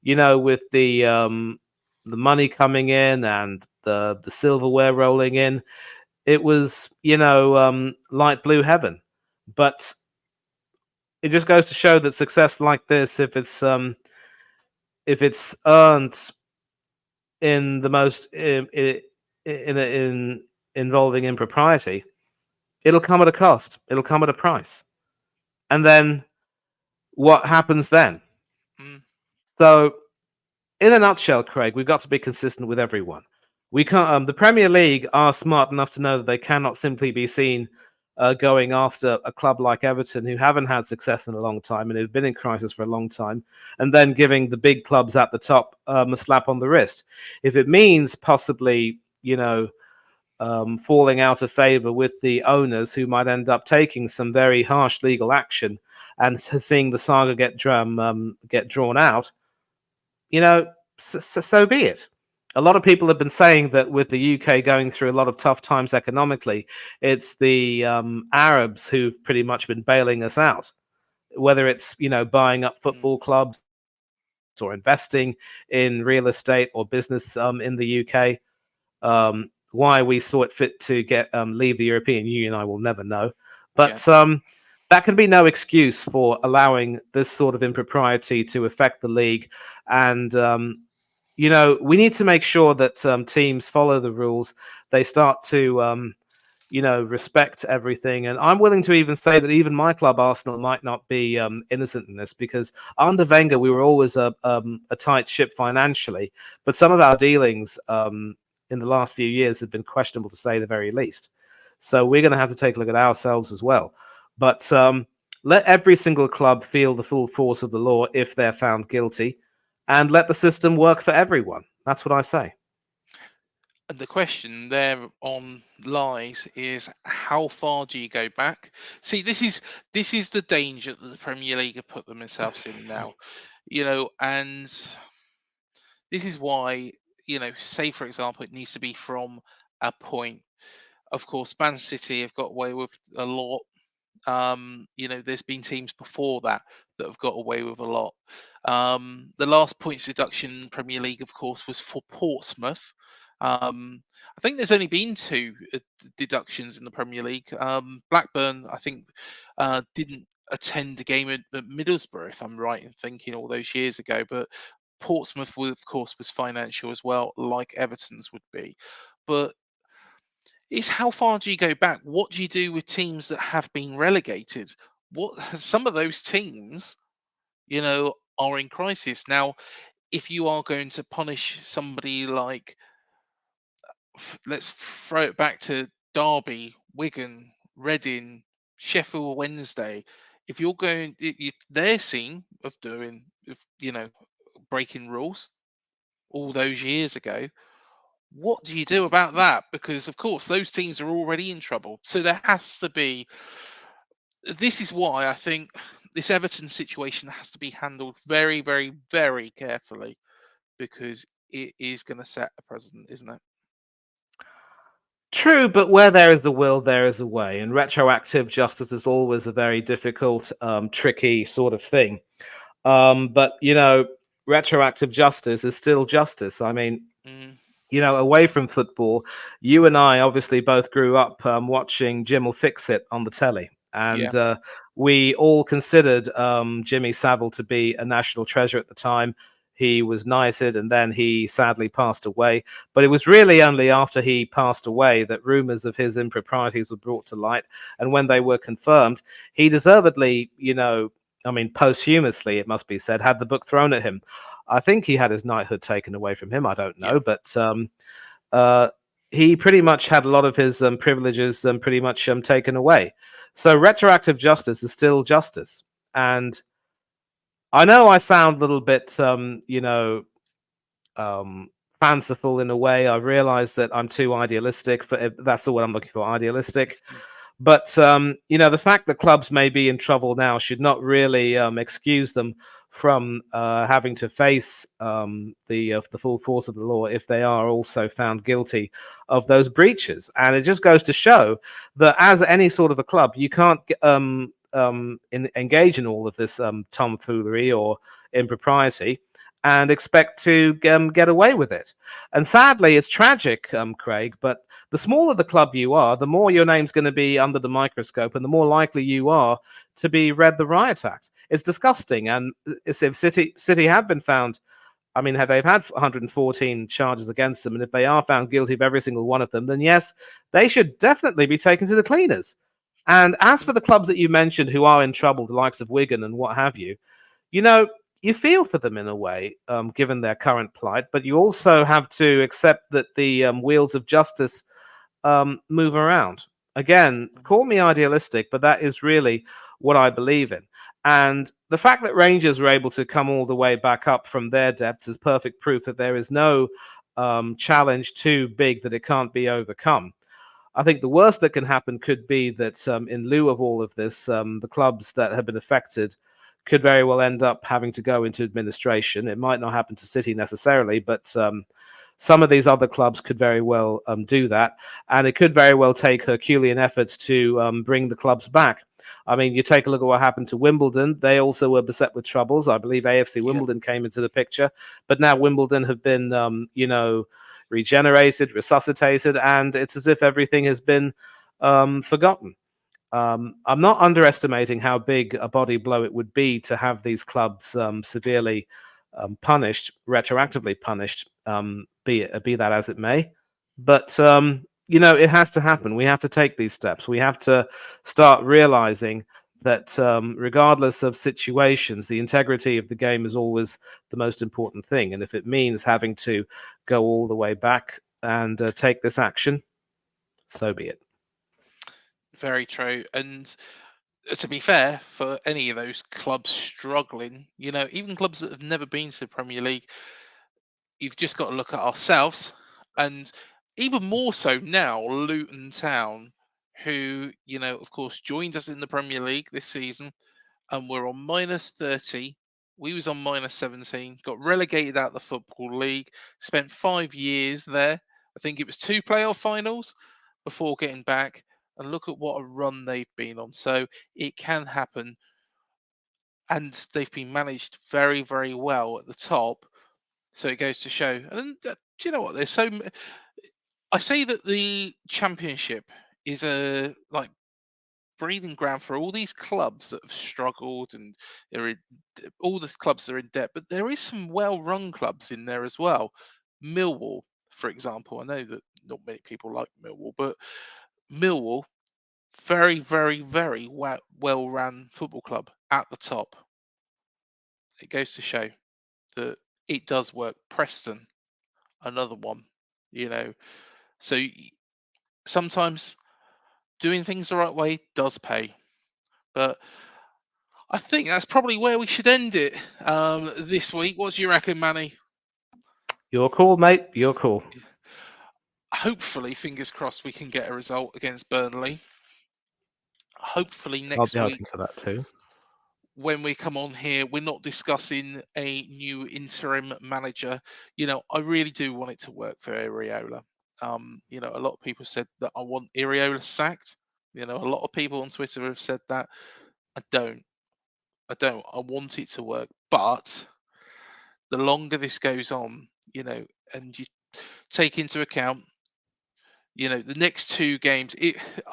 with the money coming in and the silverware rolling in, it was light blue heaven. But it just goes to show that success like this, if it's earned in the most in involving impropriety, it'll come at a cost. It'll come at a price. And then what happens then? Mm, So, in a nutshell, Craig, we've got to be consistent with everyone. We can't. The Premier League are smart enough to know that they cannot simply be seen going after a club like Everton, who haven't had success in a long time and who've been in crisis for a long time, and then giving the big clubs at the top a slap on the wrist. If it means possibly, falling out of favor with the owners, who might end up taking some very harsh legal action and seeing the saga get drawn out, so be it. A lot of people have been saying that with the UK going through a lot of tough times economically, it's the Arabs who've pretty much been bailing us out. Whether it's buying up mm, football clubs or investing in real estate or business in the UK, why we saw it fit to get leave the European Union, I will never know. But yeah. that can be no excuse for allowing this sort of impropriety to affect the league. And we need to make sure that teams follow the rules. They start to respect everything. And I'm willing to even say that even my club, Arsenal, might not be innocent in this, because under Wenger, we were always a tight ship financially. But some of our dealings in the last few years have been questionable, to say the very least. So we're going to have to take a look at ourselves as well. But let every single club feel the full force of the law if they're found guilty, and let the system work for everyone. That's what I say. And the question there on lies is, how far do you go back? See, this is the danger that the Premier League have put themselves in now, and this is why, say for example, it needs to be from a point. Of course, Man City have got away with a lot. There's been teams before that have got away with a lot. The last points deduction in Premier League, of course, was for Portsmouth. I think there's only been two deductions in the Premier League. Blackburn, I think, didn't attend a game at Middlesbrough, if I'm right in thinking, all those years ago. But Portsmouth, of course, was financial as well, like Everton's would be. But it's, how far do you go back? What do you do with teams that have been relegated? What Some of those teams, are in crisis now. If you are going to punish somebody like, let's throw it back to Derby, Wigan, Reading, Sheffield Wednesday. If you're going, if they're seen of doing, breaking rules all those years ago, what do you do about that? Because of course those teams are already in trouble. So there has to be. This is why I think this Everton situation has to be handled very, very, very carefully, because it is going to set a precedent, isn't it? True, but where there is a will, there is a way. And retroactive justice is always a very difficult, tricky sort of thing. But, retroactive justice is still justice. I mean, Mm, away from football, you and I obviously both grew up watching Jim Will Fix It on the telly. yeah, And we all considered Jimmy Savile to be a national treasure at the time. He was knighted and then he sadly passed away. But it was really only after he passed away that rumors of his improprieties were brought to light. And when they were confirmed, he deservedly, posthumously, it must be said, had the book thrown at him. I think he had his knighthood taken away from him. I don't yeah. know. But he pretty much had a lot of his privileges pretty much taken away. So retroactive justice is still justice. And I know I sound a little bit, fanciful in a way. I realize that I'm too idealistic. That's the word I'm looking for, idealistic. Mm, But the fact that clubs may be in trouble now should not really excuse them from having to face the full force of the law if they are also found guilty of those breaches. And it just goes to show that, as any sort of a club, you can't engage in all of this tomfoolery or impropriety and expect to get away with it. And sadly, it's tragic, Craig, but the smaller the club you are, the more your name's going to be under the microscope, and the more likely you are to be read the riot act. It's disgusting, and if City have been found, I mean, they've had 114 charges against them, and if they are found guilty of every single one of them, then yes, they should definitely be taken to the cleaners. And as for the clubs that you mentioned who are in trouble, the likes of Wigan and what have you, you know, you feel for them in a way, given their current plight, but you also have to accept that the wheels of justice move around. Again, call me idealistic, but that is really what I believe in. And the fact that Rangers were able to come all the way back up from their depths is perfect proof that there is no challenge too big that it can't be overcome. I think the worst that can happen could be that in lieu of all of this, the clubs that have been affected could very well end up having to go into administration. It might not happen to City necessarily, but some of these other clubs could very well do that. And it could very well take Herculean efforts to bring the clubs back. I mean, you take a look at what happened to Wimbledon. They also were beset with troubles. I believe AFC Wimbledon came into the picture, but now Wimbledon have been, regenerated, resuscitated, and it's as if everything has been forgotten. I'm not underestimating how big a body blow it would be to have these clubs severely punished, retroactively punished, be that as it may. But it has to happen. We have to take these steps. We have to start realizing that regardless of situations, the integrity of the game is always the most important thing. And if it means having to go all the way back and take this action, so be it. Very true. And to be fair, for any of those clubs struggling, even clubs that have never been to the Premier League, you've just got to look at ourselves, and even more so now, Luton Town, who, of course, joined us in the Premier League this season, and we're on -30. We was on -17, got relegated out of the Football League, spent 5 years there. I think it was 2 playoff finals before getting back, and look at what a run they've been on. So it can happen, and they've been managed very, very well at the top. So it goes to show. And do you know what? I say that the Championship is a breathing ground for all these clubs that have struggled, and all the clubs that are in debt. But there is some well-run clubs in there as well. Millwall, for example. I know that not many people like Millwall, but Millwall, very, very, very well-run football club at the top. It goes to show that it does work. Preston, another one. So sometimes doing things the right way does pay. But I think that's probably where we should end it this week. What do you reckon, Manny? Your call, mate. Your call. Hopefully, fingers crossed, we can get a result against Burnley. Hopefully I'll next be week, hoping for that too. when we come on here, we're not discussing a new interim manager. I really do want it to work for Iraola. A lot of people said that I want Iraola sacked. A lot of people on Twitter have said that. I don't. I want it to work, but the longer this goes on, and you take into account, the next 2 games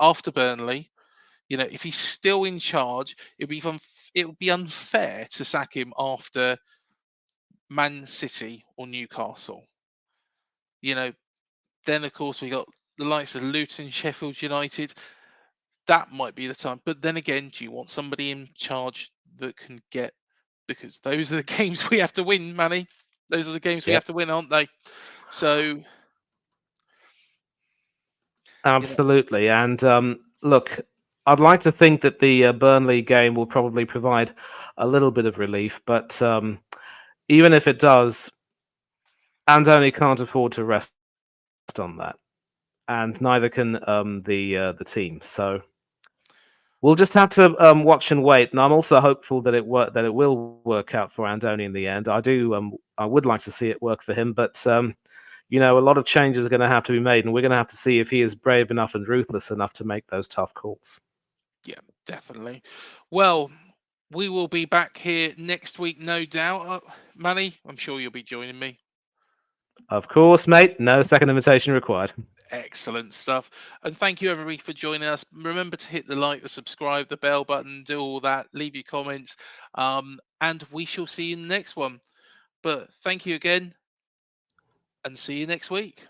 after Burnley, if he's still in charge, it would be unfair to sack him after Man City or Newcastle. Then of course we got the likes of Luton, Sheffield United. That might be the time. But then again, do you want somebody in charge that can get? Because those are the games we have to win, Manny. Those are the games we have to win, aren't they? So absolutely. And look, I'd like to think that the Burnley game will probably provide a little bit of relief, but even if it does, Andoni can't afford to rest on that, and neither can the team. So we'll just have to watch and wait. And I'm also hopeful that it will work out for Andoni in the end. I would like to see it work for him, but a lot of changes are going to have to be made, and we're going to have to see if he is brave enough and ruthless enough to make those tough calls. Yeah, definitely. Well, we will be back here next week, no doubt. Manny, I'm sure you'll be joining me. Of course, mate. No second invitation required. Excellent stuff. And thank you, everybody, for joining us. Remember to hit the like, the subscribe, the bell button, do all that, leave your comments, and we shall see you in the next one. But thank you again, and see you next week.